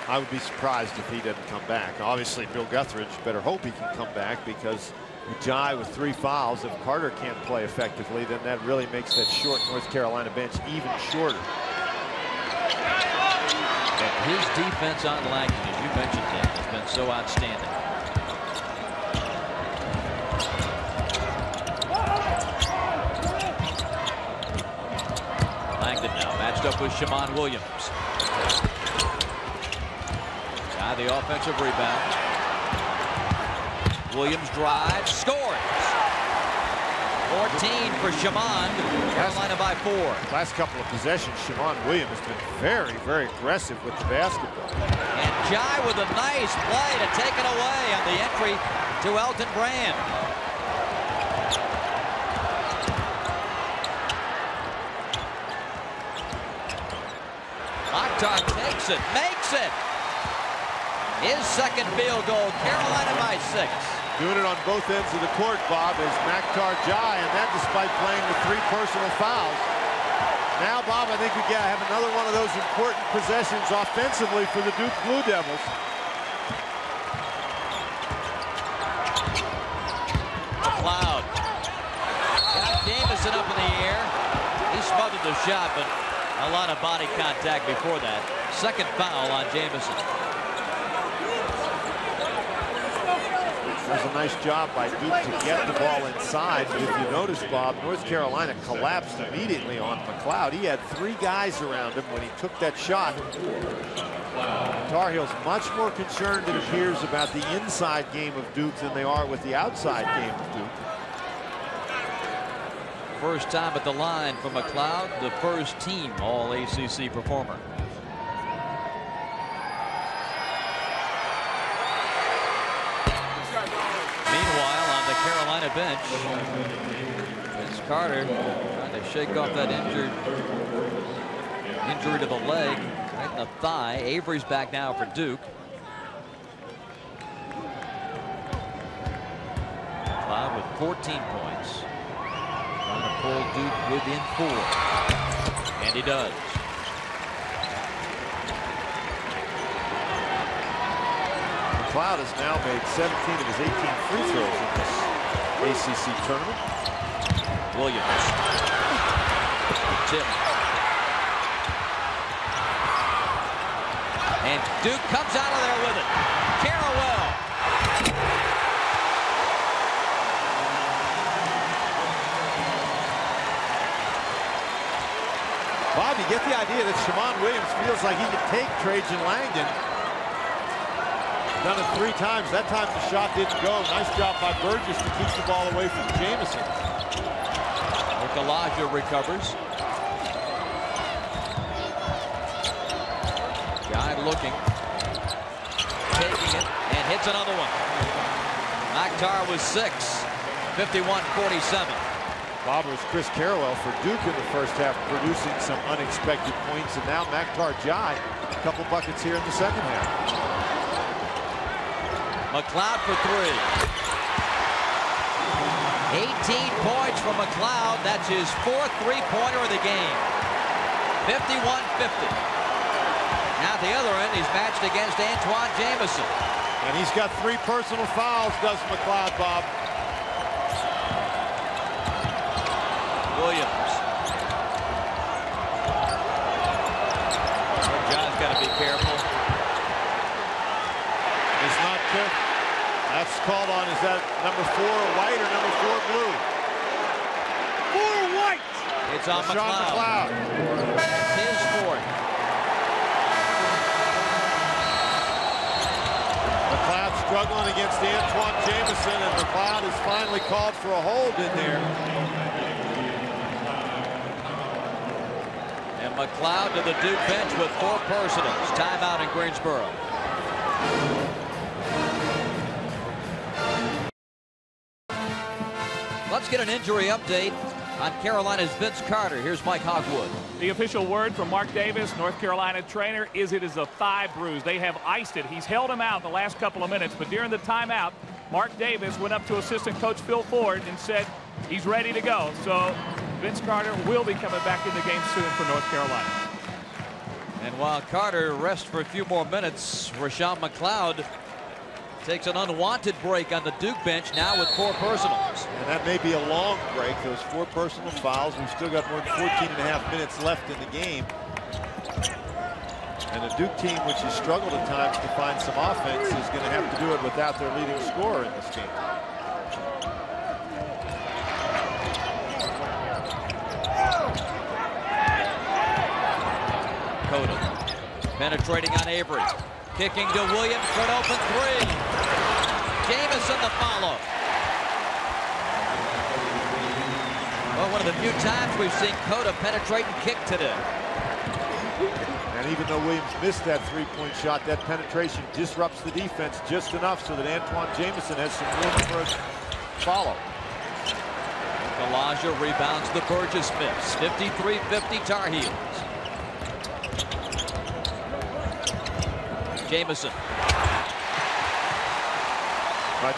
I would be surprised if he doesn't come back. Obviously, Bill Guthridge better hope he can come back, because with Jai with 3 fouls, if Carter can't play effectively, then that really makes that short North Carolina bench even shorter. And his defense on Langdon, as you mentioned, Tim, has been so outstanding. Langdon now matched up with Shammond Williams. The offensive rebound. Williams drives, scores. 14 for Shammond. Carolina by 4. Last couple of possessions, Shammond Williams has been very, very aggressive with the basketball. And Jai with a nice play to take it away on the entry to Elton Brand. Antawn takes it, makes it. His second field goal, Carolina by 6. Doing it on both ends of the court, Bob, is Maktar Jai, and that despite playing with 3 personal fouls. Now, Bob, I think we got to have another one of those important possessions offensively for the Duke Blue Devils. McLeod got Jamison up in the air. He smothered the shot, but a lot of body contact before that. Second foul on Jamison. That was a nice job by Duke to get the ball inside. But if you notice, Bob, North Carolina collapsed immediately on McLeod. He had 3 guys around him when he took that shot. Tar Heels much more concerned, it appears, about the inside game of Duke than they are with the outside game of Duke. First time at the line for McLeod, the first team All-ACC performer. Carolina bench, Vince Carter trying to shake off that injury to the leg, right in the thigh. Avery's back now for Duke. McLeod with 14 points, trying to pull Duke within 4, and he does. McLeod has now made 17 of his 18 free throws in this ACC tournament. Williams. Tip. And Duke comes out of there with it. Carrawell. Bob, you get the idea that Shammond Williams feels like he can take Trajan Langdon. Done it 3 times. That time the shot didn't go. Nice job by Burgess to keep the ball away from Jamison. Elijah recovers. Guy looking. Taking it and hits another one. Akhtar was 6. 51-47. Bob, was Chris Carrawell for Duke in the first half, producing some unexpected points, and now Akhtar Jai, a couple buckets here in the second half. McLeod for 3. 18 points from McLeod. That's his 4th three-pointer of the game. 51-50. Now at the other end, he's matched against Antawn Jamison. And he's got 3 personal fouls, does McLeod, Bob. Williams. John's got to be careful. He's not careful. That's called on. Is that number 4 white or number 4 blue? 4 white. It's on McLeod. It's his 4th. McLeod struggling against Antawn Jamison, and McLeod has finally called for a hold in there. And McLeod to the Duke bench with 4 personals. Timeout in Greensboro. Let's get an injury update on Carolina's Vince Carter. Here's Mike Hogwood. The official word from Mark Davis, North Carolina trainer, is it is a thigh bruise. They have iced it. He's held him out the last couple of minutes, but during the timeout, Mark Davis went up to assistant coach Phil Ford and said he's ready to go. So Vince Carter will be coming back in the game soon for North Carolina. And while Carter rests for a few more minutes, Rashawn McLeod takes an unwanted break on the Duke bench now with 4 personals. And that may be a long break. Those 4 personal fouls. We've still got more than 14.5 minutes left in the game. And a Duke team which has struggled at times to find some offense is going to have to do it without their leading scorer in this game. Cota penetrating on Avery. Kicking to Williams for an open 3. Jamison the follow. Well, one of the few times we've seen Cota penetrate and kick today. And even though Williams missed that 3-point shot, that penetration disrupts the defense just enough so that Antawn Jamison has some room for a follow. Elijah rebounds the Burgess miss. 53-50 Tar Heels. Jamison.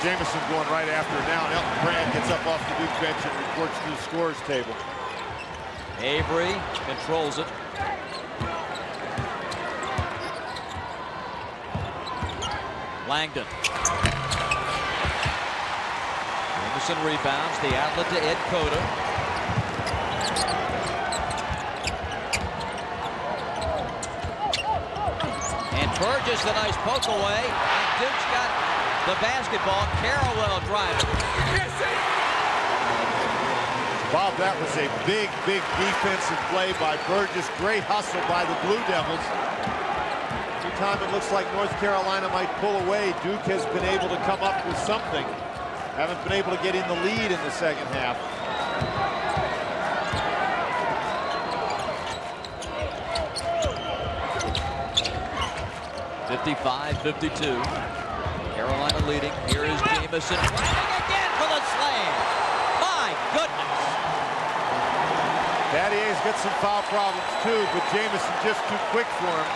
Jamison going right after it now, and Elton Brand gets up off the Duke bench and reports to the scorer's table. Avery controls it. Langdon. Jamison rebounds, the outlet to Ed Cota. And Burgess, the nice poke away, and Duke's got the basketball. Carrawell driving. Bob, that was a big, big defensive play by Burgess. Great hustle by the Blue Devils. Every time it looks like North Carolina might pull away, Duke has been able to come up with something. Haven't been able to get in the lead in the second half. (55-52). Carolina leading. Here is Jamison. Driving again for the slam. My goodness. Battier's got some foul problems too, but Jamison just too quick for him.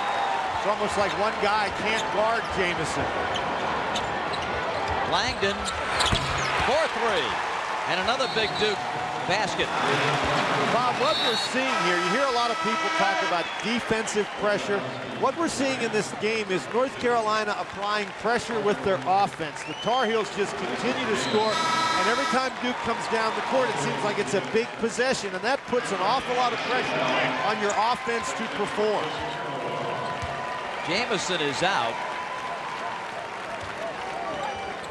It's almost like one guy can't guard Jamison. Langdon for 3. And another big Duke basket. Bob, what what we're seeing here, you hear a lot of people talk about defensive pressure. What we're seeing in this game is North Carolina applying pressure with their offense. The Tar Heels just continue to score, and every time Duke comes down the court, it seems like it's a big possession, and that puts an awful lot of pressure on your offense to perform. Jamison is out.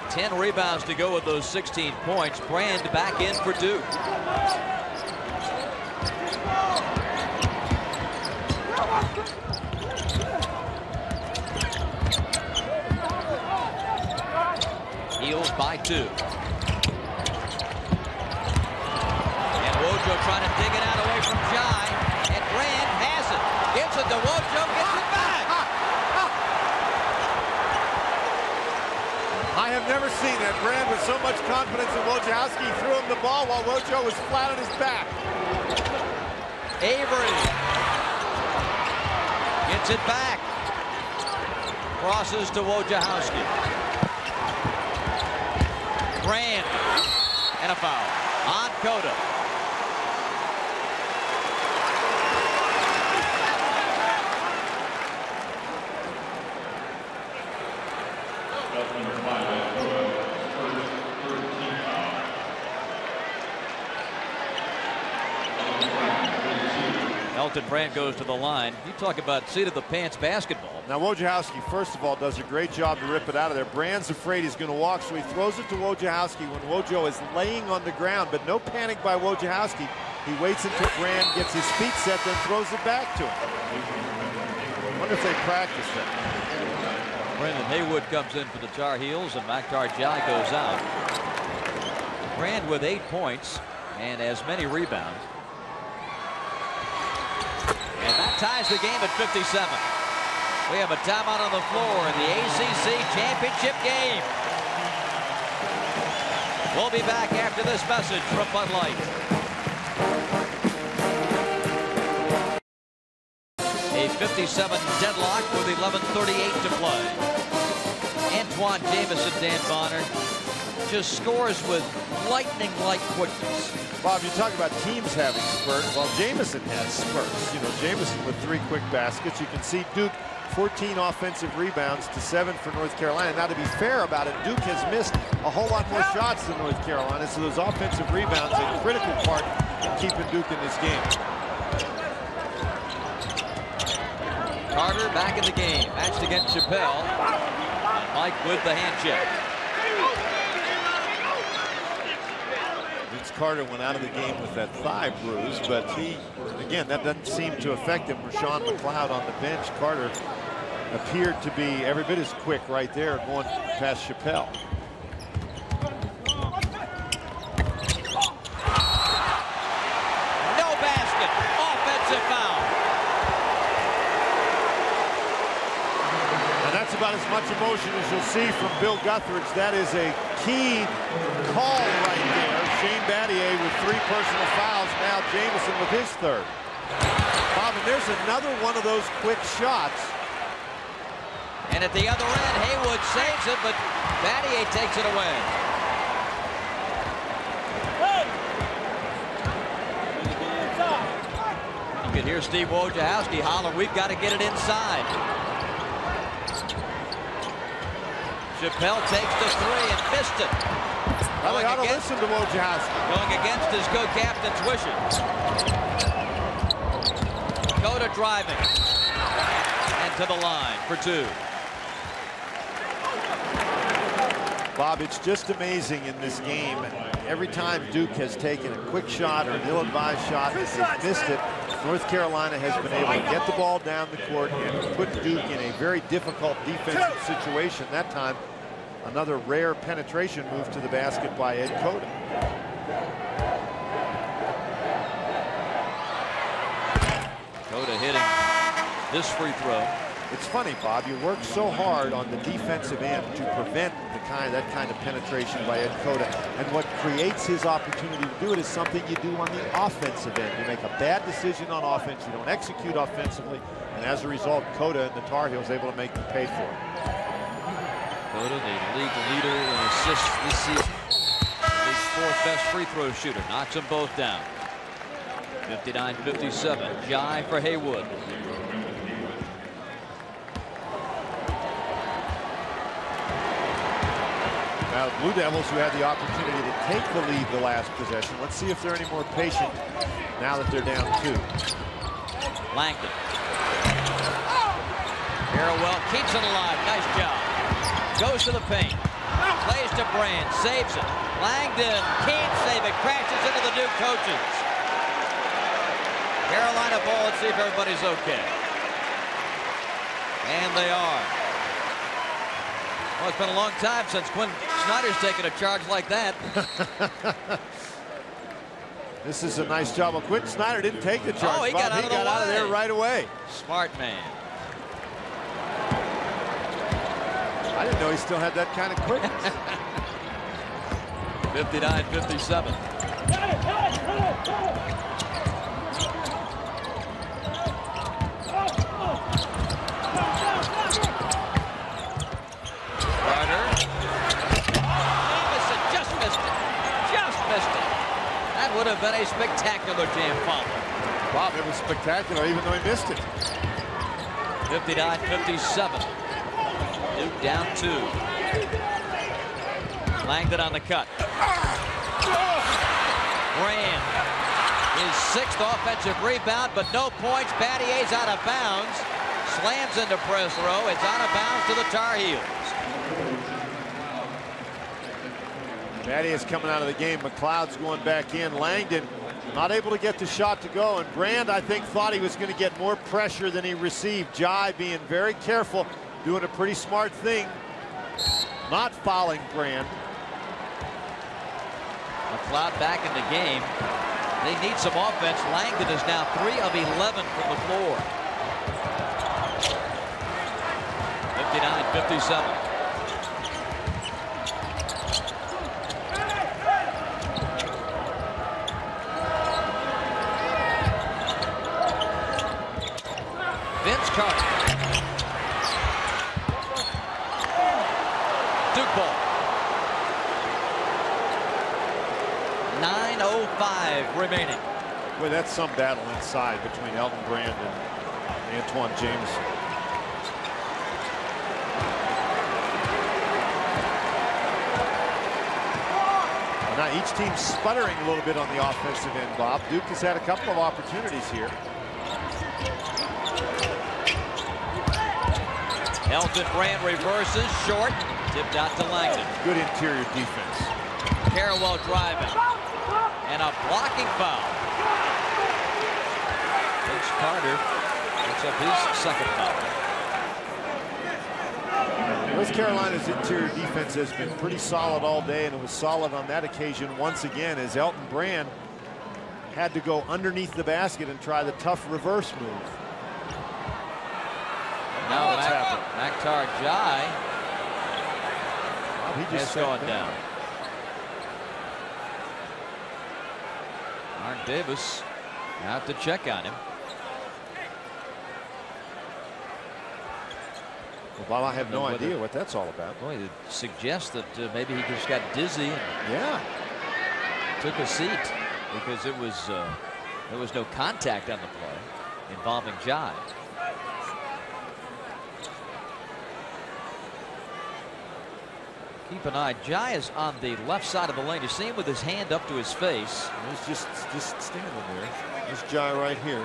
10 rebounds to go with those 16 points. Brand back in for Duke. Heels by 2. And Wojo trying to dig it out away from Jai. And Brand has it. Gives it to Wojo, gets it back. I have never seen that. Brand with so much confidence in Wojciechowski. Threw him the ball while Wojo was flat on his back. Avery gets it back. Crosses to Wojciechowski. Brand. And a foul on Cota. Elton Brand goes to the line. You talk about seat of the pants basketball. Now Wojciechowski, first of all, does a great job to rip it out of there. Brand's afraid he's going to walk, so he throws it to Wojciechowski when Wojo is laying on the ground, but no panic by Wojciechowski. He waits until Brand gets his feet set, then throws it back to him. I wonder if they practiced that. Brendan Haywood comes in for the Tar Heels, and Maktar Jai goes out. Brand with 8 points and as many rebounds. And that ties the game at 57. We have a timeout on the floor in the ACC Championship game. We'll be back after this message from Bud Light. A 57 deadlock with 11:38 to play. Antawn, Jamison, Dan Bonner just scores with lightning-like quickness. Bob, you talk about teams having spurts. Well, Jamison has spurts. You know, Jamison with 3 quick baskets. You can see Duke 14 offensive rebounds to 7 for North Carolina. Now, to be fair about it, Duke has missed a whole lot more shots than North Carolina, so those offensive rebounds are a critical part in keeping Duke in this game. Carter back in the game, matched against Chappelle. And Mike with the hand check. Vince Carter went out of the game with that thigh bruise, but again, that doesn't seem to affect him. Rashawn McLeod on the bench. Carter appeared to be every bit as quick right there going past Chappelle. No basket. Offensive foul. And that's about as much emotion as you'll see from Bill Guthridge. That is a key call right there. Shane Battier with 3 personal fouls. Now Jamison with his 3rd. Bob, and there's another one of those quick shots. And at the other end, Haywood saves it, but Battier takes it away. You can hear Steve Wojciechowski holler, "We've got to get it inside." Chappelle takes the 3 and missed it. Well, they ought to listen to Wojciechowski. Going against his co-captain's wishes. Cota driving. And to the line for 2. Bob, it's just amazing in this game. Every time Duke has taken a quick shot or an ill-advised shot and they've missed it, North Carolina has been able to get the ball down the court and put Duke in a very difficult defensive situation. That time, another rare penetration move to the basket by Ed Cota. Cota hitting this free throw. It's funny, Bob, you work so hard on the defensive end to prevent that kind of penetration by Ed Cota, and what creates his opportunity to do it is something you do on the offensive end. You make a bad decision on offense, you don't execute offensively, and as a result, Cota and the Tar Heels able to make them pay for it. Cota, the league leader in assists this season. His 4th best free throw shooter, knocks them both down. 59-57. Jai for Haywood. Now, the Blue Devils, who had the opportunity to take the lead the last possession. Let's see if they're any more patient now that they're down 2. Langdon. Harrell keeps it alive. Nice job. Goes to the paint. Plays to Brand. Saves it. Langdon can't save it. Crashes into the Duke coaches. Carolina ball. Let's see if everybody's okay. And they are. Well, it's been a long time since Quinn Snyder's taken a charge like that. This is a nice job. Well, Quinn Snyder didn't take the charge. Oh, he got out of there right away. Smart man. I didn't know he still had that kind of quickness. 59-57. Carter. Jamison just missed it. Just missed it. That would have been a spectacular jam foul. Bob, it was spectacular even though he missed it. 59-57. Duke down 2. Langdon on the cut. Brand, his 6th offensive rebound, but no points. Battier's out of bounds. Slams into press row. It's out of bounds to the Tar Heels. Battier's coming out of the game. McLeod's going back in. Langdon not able to get the shot to go. And Brand, I think, thought he was going to get more pressure than he received. Jai being very careful, doing a pretty smart thing, not fouling Brand. McLeod back in the game. They need some offense. Langdon is now 3 of 11 from the floor. 59-57. Vince Carter. Duke ball. 9:05 remaining. Boy, that's some battle inside between Elton Brand and Antawn Jamison. Now each team's sputtering a little bit on the offensive end, Bob. Duke has had a couple of opportunities here. Elton Brand reverses, short, tipped out to Langdon. Good interior defense. Carrawell driving, and a blocking foul. Vince Carter picks up his 2nd foul. North Carolina's interior defense has been pretty solid all day, and it was solid on that occasion once again as Elton Brand had to go underneath the basket and try the tough reverse move. Now Maktar Jai has gone down. Mark Davis out to check on him. Well, Bob, I have no idea what that's all about. Boy, it suggests that maybe he just got dizzy and took a seat because there was no contact on the play involving Jai. Keep an eye. Jai is on the left side of the lane. You see him with his hand up to his face. He's just standing there. This Jai right here.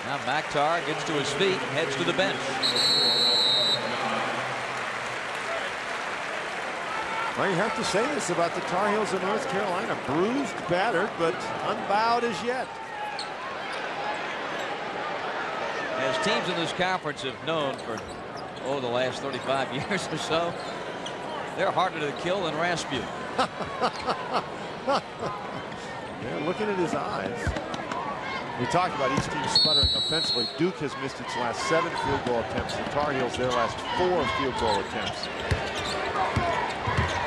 Now Maktar gets to his feet and heads to the bench. Well, you have to say this about the Tar Heels of North Carolina. Bruised, battered, but unbowed as yet. As teams in this conference have known for, the last 35 years or so, they're harder to kill than Rasputin. Yeah, looking at his eyes. We talked about each team sputtering offensively. Duke has missed its last 7 field goal attempts. The Tar Heels their last 4 field goal attempts.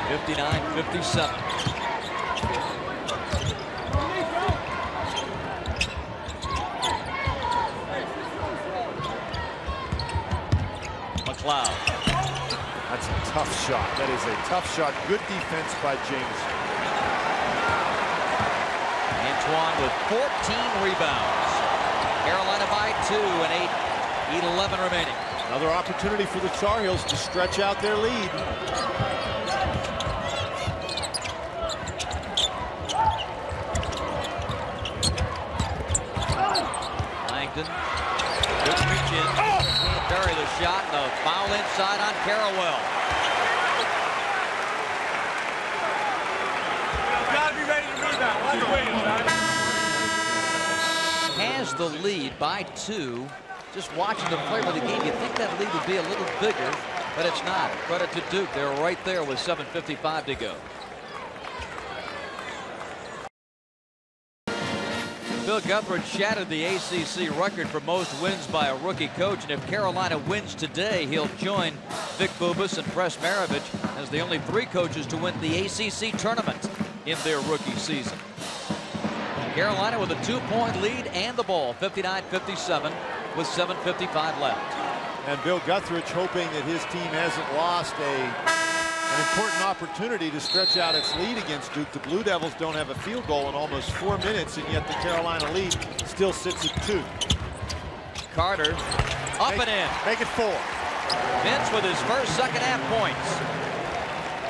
59-57. McLeod That's a tough shot. That is a tough shot. Good defense by Jamison. Antawn with 14 rebounds. Carolina by 2 and 8:11 remaining. Another opportunity for the Tar Heels to stretch out their lead. Langdon. Good reach in. Can't bury the shot. And a foul inside on Carrawell. Gotta be ready to rebound. Has the lead by 2. Just watching the flavor of the game, you'd think that lead would be a little bigger, but it's not. Credit to Duke. They're right there with 7:55 to go. Bill Guthridge shattered the ACC record for most wins by a rookie coach, and if Carolina wins today, he'll join Vic Bubas and Pres Maravich as the only 3 coaches to win the ACC tournament in their rookie season. Carolina with a 2-point lead and the ball, 59-57 with 7:55 left. And Bill Guthridge hoping that his team hasn't lost an important opportunity to stretch out its lead against Duke. The Blue Devils don't have a field goal in almost 4 minutes, and yet the Carolina lead still sits at 2. Carter up and in. Make it 4. Vince with his first second-half points.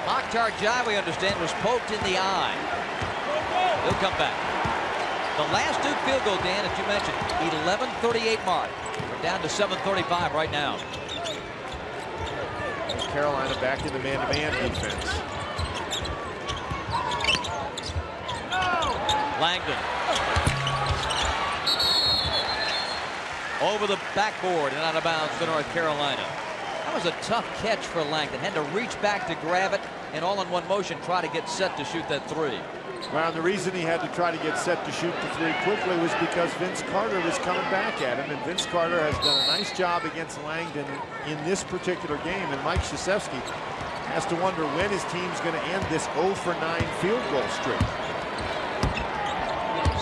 Mokhtar Jai, we understand, was poked in the eye. He'll come back. The last Duke field goal, Dan, as you mentioned, 11:38 mark. We're down to 7:35 right now. Carolina back in the man-to-man defense. Langdon. Over the backboard and out of bounds to North Carolina. That was a tough catch for Langdon. Had to reach back to grab it and all in one motion try to get set to shoot that 3. Well, the reason he had to try to get set to shoot the 3 quickly was because Vince Carter was coming back at him, and Vince Carter has done a nice job against Langdon in this particular game, and Mike Krzyzewski has to wonder when his team's going to end this 0-for-9 field goal streak.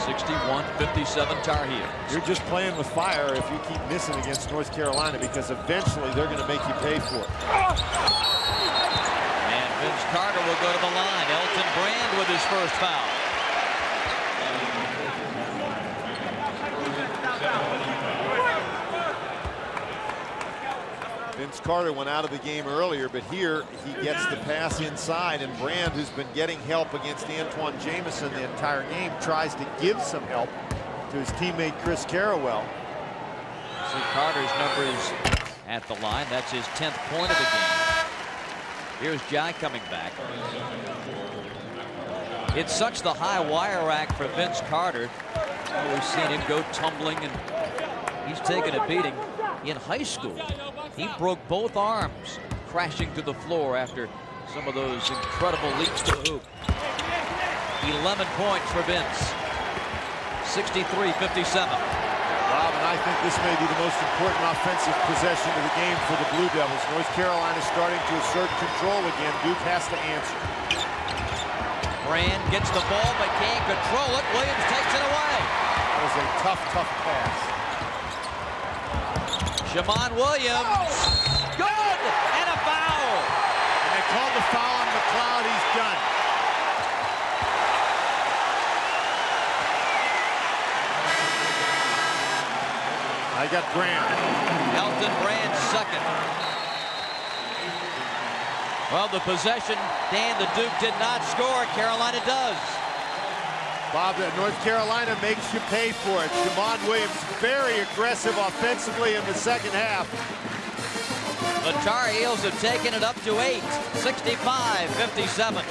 61-57 Tar Heels. You're just playing with fire if you keep missing against North Carolina, because eventually they're going to make you pay for it. Vince Carter will go to the line. Elton Brand with his first foul. Vince Carter went out of the game earlier, but here he gets the pass inside, and Brand, who's been getting help against Antawn Jamison the entire game, tries to give some help to his teammate Chris Carrawell. See, Carter's number is at the line. That's his 10th point of the game. Here's Jai coming back. It's such the high wire act for Vince Carter. We've seen him go tumbling, and he's taken a beating. In high school, he broke both arms crashing to the floor after some of those incredible leaps to the hoop. 11 points for Vince. 63-57. Bob, and I think this may be the most important offensive possession of the game for the Blue Devils. North Carolina starting to assert control again. Duke has to answer. Brand gets the ball but can't control it. Williams takes it away. That was a tough pass. Shammond Williams. Good! And a foul. And they called the foul on McLeod. He's done. I got Brand. Elton Brand second. Well, the possession, Dan, the Duke did not score. Carolina does. Bob, North Carolina makes you pay for it. Shammond Williams very aggressive offensively in the second half. The Tar Heels have taken it up to 8. 65-57.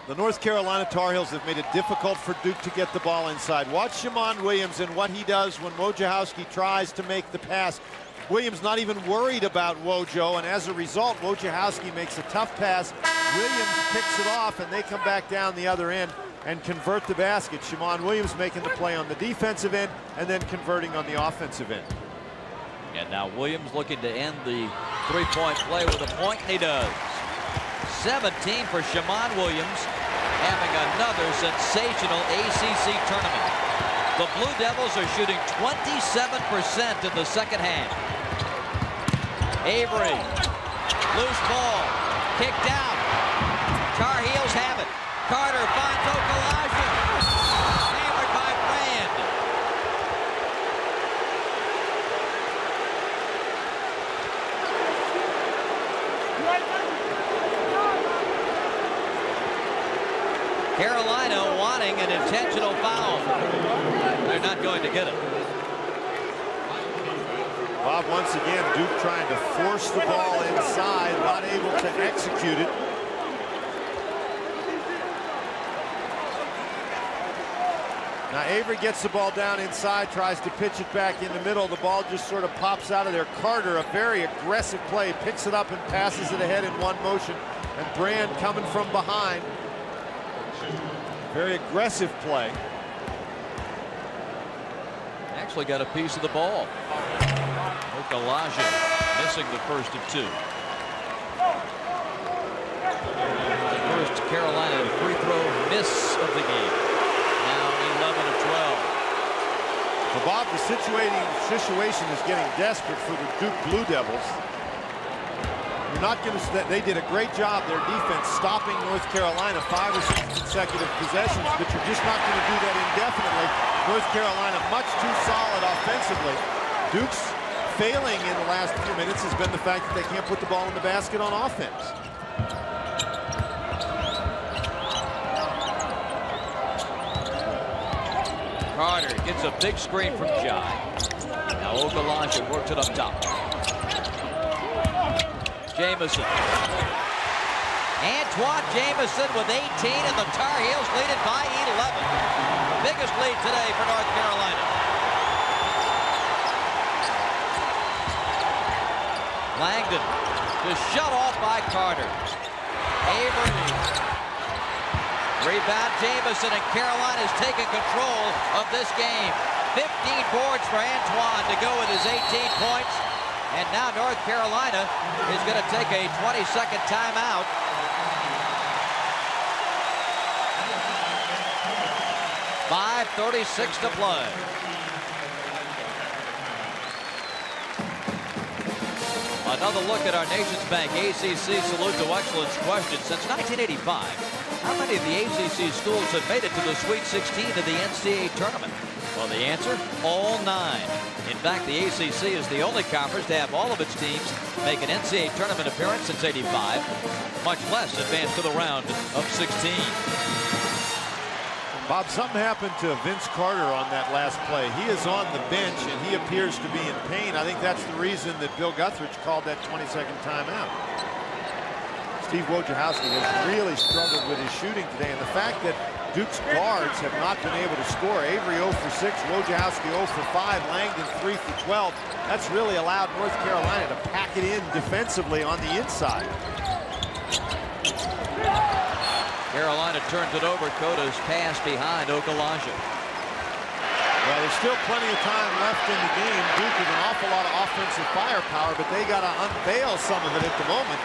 The North Carolina Tar Heels have made it difficult for Duke to get the ball inside. Watch Shammond Williams and what he does when Wojciechowski tries to make the pass. Williams not even worried about Wojo, and as a result, Wojciechowski makes a tough pass. Williams picks it off, and they come back down the other end and convert the basket. Shammond Williams making the play on the defensive end and then converting on the offensive end. And now Williams looking to end the three-point play with a point, and he does. 17 for Shammond Williams, having another sensational ACC tournament. The Blue Devils are shooting 27% in the second half. Avery, loose ball, kicked out. Tar Heels have it. Carter finds Okalaja. Hammered by Brand. Carolina wanting an intentional foul. They're not going to get it. Bob, once again, Duke trying to force the ball inside, not able to execute it. Now Avery gets the ball down inside, tries to pitch it back in the middle. The ball just sort of pops out of there. Carter, a very aggressive play, picks it up and passes it ahead in one motion. And Brand coming from behind. Very aggressive play. Actually got a piece of the ball. Okalaja missing the first of two. First Carolina free throw miss of the game. Now 11 of 12. For Bob, the situation is getting desperate for the Duke Blue Devils. You're not going to. They did a great job, their defense, stopping North Carolina 5 or 6 consecutive possessions, but you're just not going to do that indefinitely. North Carolina much too solid offensively. Duke's failing in the last few minutes has been the fact that they can't put the ball in the basket on offense. Carter gets a big screen from Jai. Now Okalaja works it up top. Jamison. Antawn Jamison with 18, and the Tar Heels lead it by 11. Biggest lead today for North Carolina. Langdon just shut off by Carter. Avery. Rebound Jamison, and Carolina's taking control of this game. 15 boards for Antawn to go with his 18 points. And now North Carolina is going to take a 20-second timeout. .5:36 to play. Another look at our Nations Bank ACC Salute to Excellence question. Since 1985, how many of the ACC schools have made it to the Sweet 16 of the NCAA tournament? Well, the answer, all 9. In fact, the ACC is the only conference to have all of its teams make an NCAA tournament appearance since '85, much less advance to the round of 16. Bob, something happened to Vince Carter on that last play. He is on the bench, and he appears to be in pain. I think that's the reason that Bill Guthridge called that 20-second timeout. Steve Wojciechowski has really struggled with his shooting today, and the fact that Duke's guards have not been able to score. Avery 0 for 6, Wojciechowski 0 for 5, Langdon 3 for 12. That's really allowed North Carolina to pack it in defensively on the inside. Carolina turns it over. Cota's pass behind Okalaja. Well, there's still plenty of time left in the game. Duke has an awful lot of offensive firepower, but they got to unveil some of it at the moment.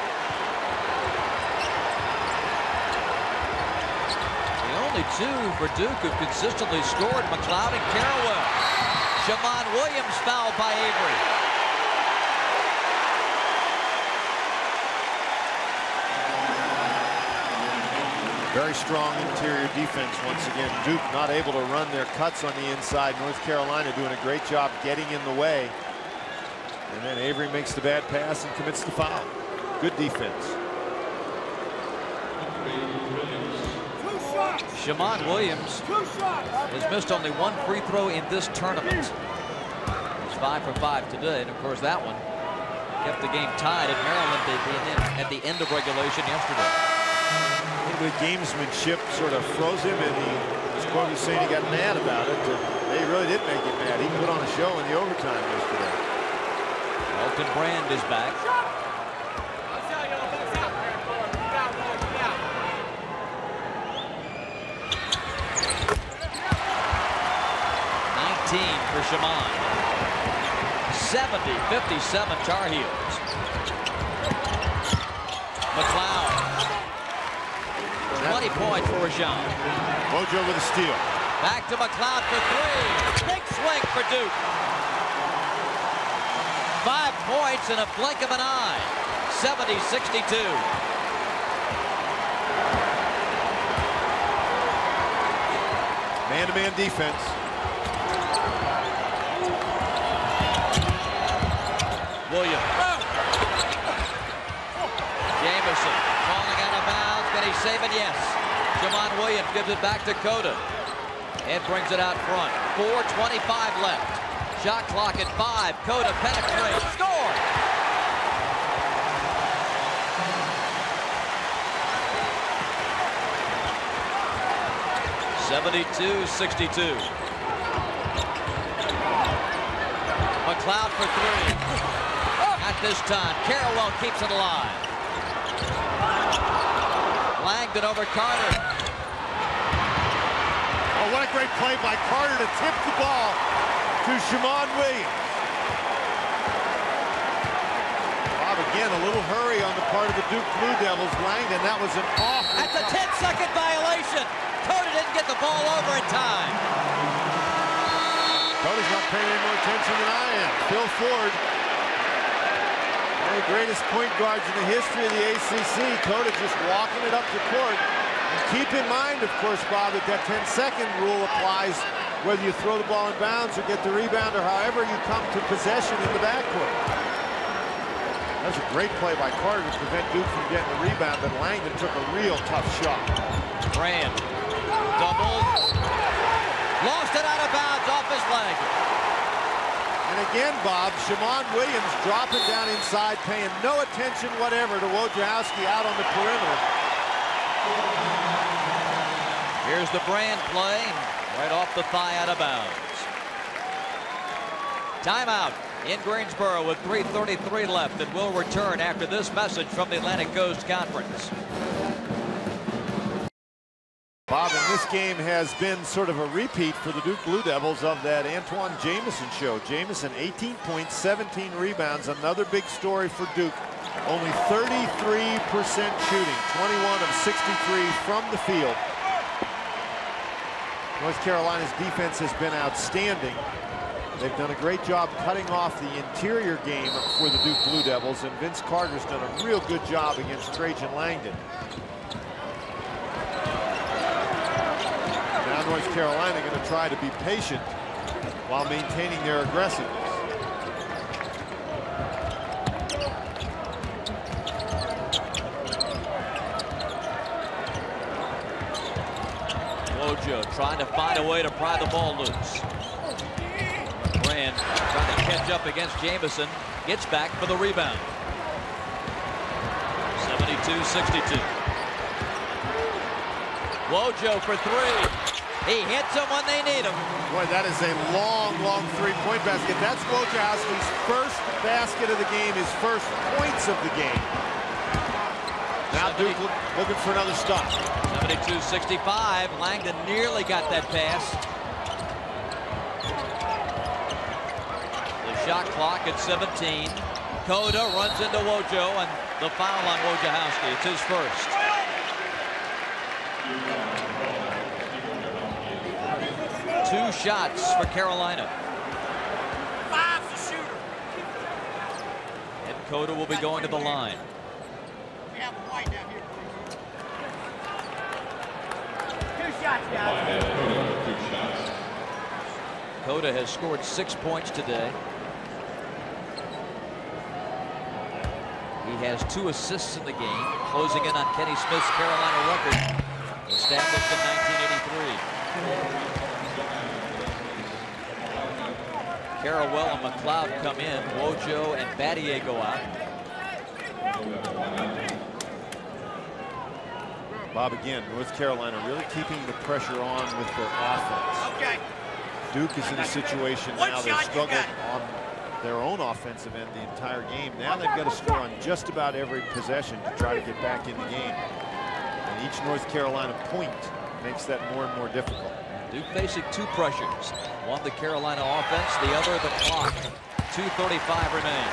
Only 2 for Duke who've consistently scored, McLeod and Carrawell. Shammond Williams fouled by Avery. Very strong interior defense once again. Duke not able to run their cuts on the inside. North Carolina doing a great job getting in the way. And then Avery makes the bad pass and commits the foul. Good defense. Shammond Williams has missed only 1 free throw in this tournament. He's 5 for 5 today, and of course that one kept the game tied at Maryland at the end of regulation yesterday. With gamesmanship sort of froze him, and he was quoted saying he got mad about it. They really did make him mad. He put on a show in the overtime yesterday. Elton Brand is back. For Shammond. 70-57 Tar Heels. McLeod. 20 points for Rashawn. Mojo with a steal. Back to McLeod for three. Big swing for Duke. 5 points in a blink of an eye. 70-62. Man-to-man defense. Williams. Jamison falling out of bounds. Can he save it? Yes. Shammond Williams gives it back to Cota. And brings it out front. 4:25 left. Shot clock at 5. Cota penetrates. Score! (72-62). McLeod for three. Not this time. Carrawell keeps it alive. Langdon over Carter. Oh, what a great play by Carter to tip the ball to Shammond Williams. Bob, again, a little hurry on the part of the Duke Blue Devils. Langdon, that was an awful... That's a 10-second violation. Cota didn't get the ball over in time. Cota's not paying any more attention than I am. Phil Ford, one of the greatest point guards in the history of the ACC. Cota just walking it up the court. And keep in mind, of course, Bob, that 10-second rule applies whether you throw the ball in bounds or get the rebound or however you come to possession in the backcourt. That was a great play by Carter to prevent Duke from getting the rebound, but Langdon took a real tough shot. Brand double. Lost it out of bounds off his leg. And again, Bob, Shammond Williams dropping down inside, paying no attention whatever to Wojciechowski out on the perimeter. Here's the Brand play, right off the thigh out of bounds. Timeout in Greensboro with 3:33 left, and we'll return after this message from the Atlantic Coast Conference. Bob, and this game has been sort of a repeat for the Duke Blue Devils of that Antawn Jamison show. Jamison, 18 points, 17 rebounds, another big story for Duke. Only 33% shooting, 21 of 63 from the field. North Carolina's defense has been outstanding. They've done a great job cutting off the interior game for the Duke Blue Devils, and Vince Carter's done a real good job against Trajan Langdon. Now North Carolina going to try to be patient while maintaining their aggressiveness. Wojo trying to find a way to pry the ball loose. Brand trying to catch up against Jamison. Gets back for the rebound. 72-62. Wojo for three. He hits them when they need him. Boy, that is a long, long three-point basket. That's Wojciechowski's first basket of the game, his first points of the game. Now Duke looking for another stop. 72-65. Langdon nearly got that pass. The shot clock at 17. Cota runs into Wojo, and the foul on Wojciechowski. It's his first. Two shots for Carolina. Five's the shooter. And Cota will be going to the line. We have a white down here, please. 2 shots, guys. Cota has scored 6 points today. He has 2 assists in the game, closing in on Kenny Smith's Carolina record, established in 1983. Carrawell and McLeod come in. Wojo and Battier go out. Bob, again, North Carolina really keeping the pressure on with their offense. Okay. Duke is in a situation now they've struggled on their own offensive end the entire game. Now they've got to score on just about every possession to try to get back in the game. And each North Carolina point makes that more and more difficult. Duke facing 2 pressures. One the Carolina offense, the other the clock. 2:35 remain.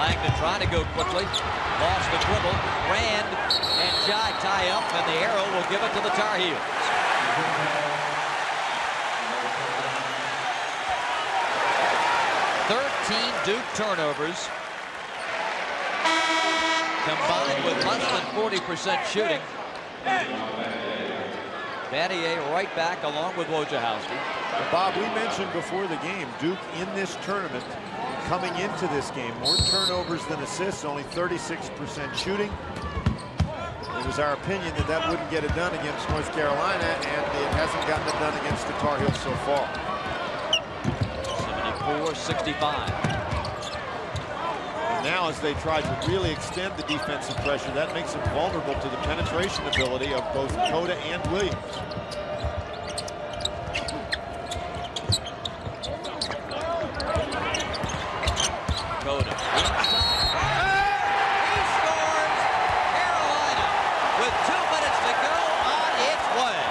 Langdon trying to go quickly. Lost the dribble. Rand and Jai tie up, and the arrow will give it to the Tar Heels. Duke turnovers combined with less than 40% shooting. Battier right back along with Wojciechowski. Bob, we mentioned before the game, Duke in this tournament, coming into this game, more turnovers than assists, only 36% shooting. It was our opinion that that wouldn't get it done against North Carolina, and it hasn't gotten it done against the Tar Heels so far. 74-65. Now, as they try to really extend the defensive pressure, that makes them vulnerable to the penetration ability of both Cota and Williams. Cota. He scores! Carolina with 2 minutes to go on its way.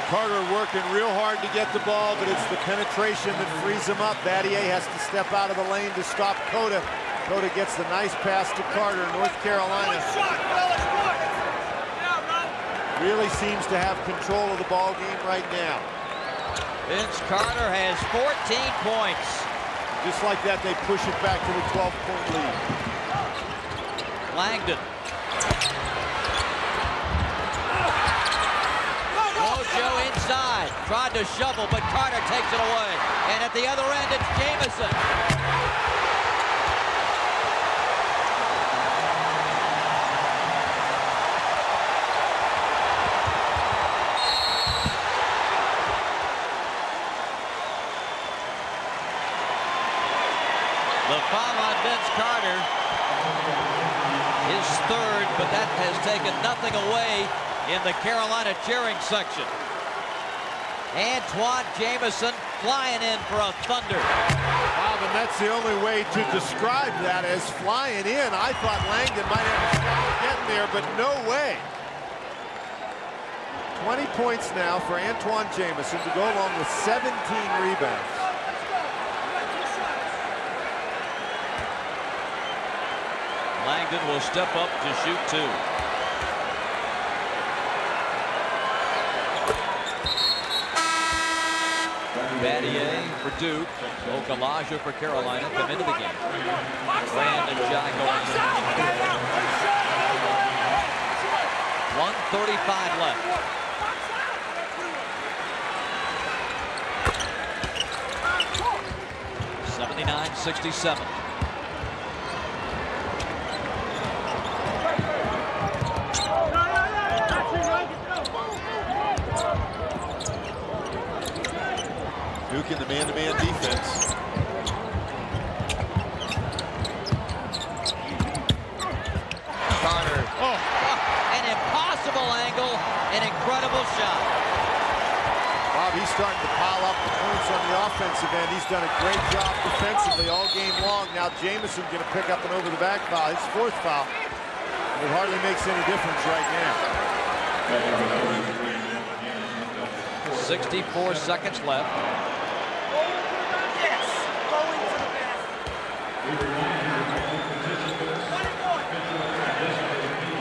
Carter working real hard to get the ball, but it's the penetration that frees him up. Battier has to step out of the lane to stop Cota. Cota gets the nice pass to Carter. North Carolina really seems to have control of the ball game right now. Vince Carter has 14 points. Just like that, they push it back to the 12-point lead. Langdon. Mojo inside. Tried to shovel, but Carter takes it away. And at the other end, it's Jamison. The foul on Vince Carter is third, but that has taken nothing away in the Carolina cheering section. Antawn Jamison flying in for a thunder. Wow, and that's the only way to describe that, as flying in. I thought Langdon might have a shot at getting there, but no way. 20 points now for Antawn Jamison to go along with 17 rebounds. Langdon will step up to shoot two. Battier for Duke. Okalaja for Carolina come into the game. Rand and Jai going in. 1:35 left. (79-67). Duke in the man-to-man defense. Carter. Oh, an impossible angle, an incredible shot. Bob, he's starting to pile up the points on the offensive end. He's done a great job defensively all game long. Now Jamison going to pick up an over-the-back foul, his fourth foul. It hardly makes any difference right now. 64 seconds left.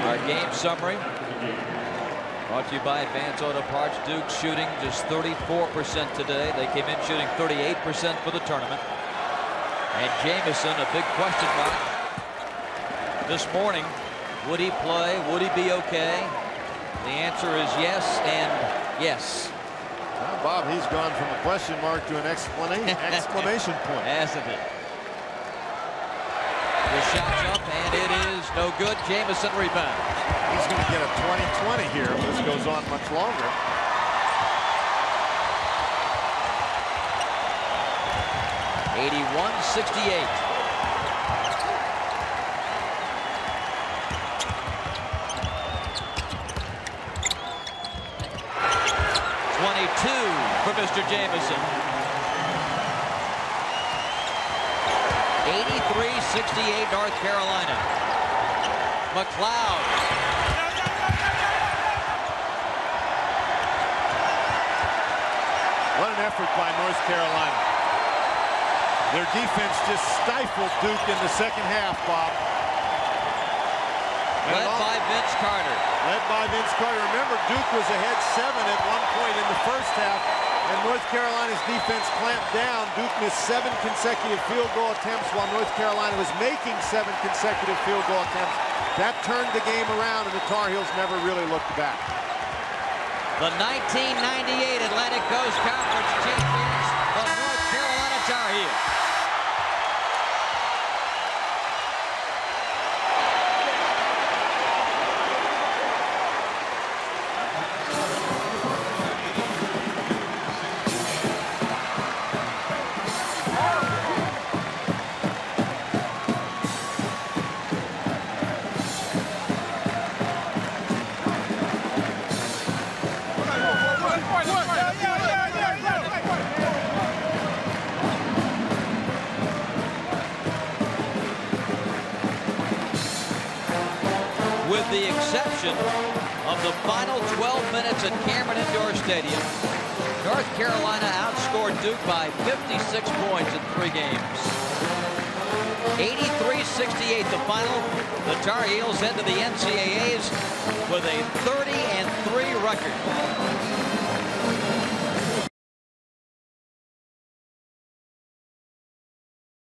Our game summary brought to you by Advance Auto Parts. Duke shooting just 34% today. They came in shooting 38% for the tournament. And Jamison, a big question mark this morning. Would he play? Would he be okay? The answer is yes and yes. Well, Bob, he's gone from a question mark to an exclamation point. Hasn't it? The shot's up, and it is no good. Jamison rebounds. He's going to get a 20-20 here if this goes on much longer. (81-68). For Mr. Jamison. 83-68 North Carolina. McLeod an effort by North Carolina. Their defense just stifled Duke in the second half, Bob. Led by Vince Carter. Led by Vince Carter. Remember, Duke was ahead 7 at one point in the first half, and North Carolina's defense clamped down. Duke missed 7 consecutive field goal attempts while North Carolina was making 7 consecutive field goal attempts. That turned the game around, and the Tar Heels never really looked back. The 1998 Atlantic Coast Conference champions, the North Carolina Tar Heels. With the exception of the final 12 minutes at Cameron Indoor Stadium, North Carolina outscored Duke by 56 points in 3 games. 83-68 the final. The Tar Heels head to the NCAAs with a 30-3 record.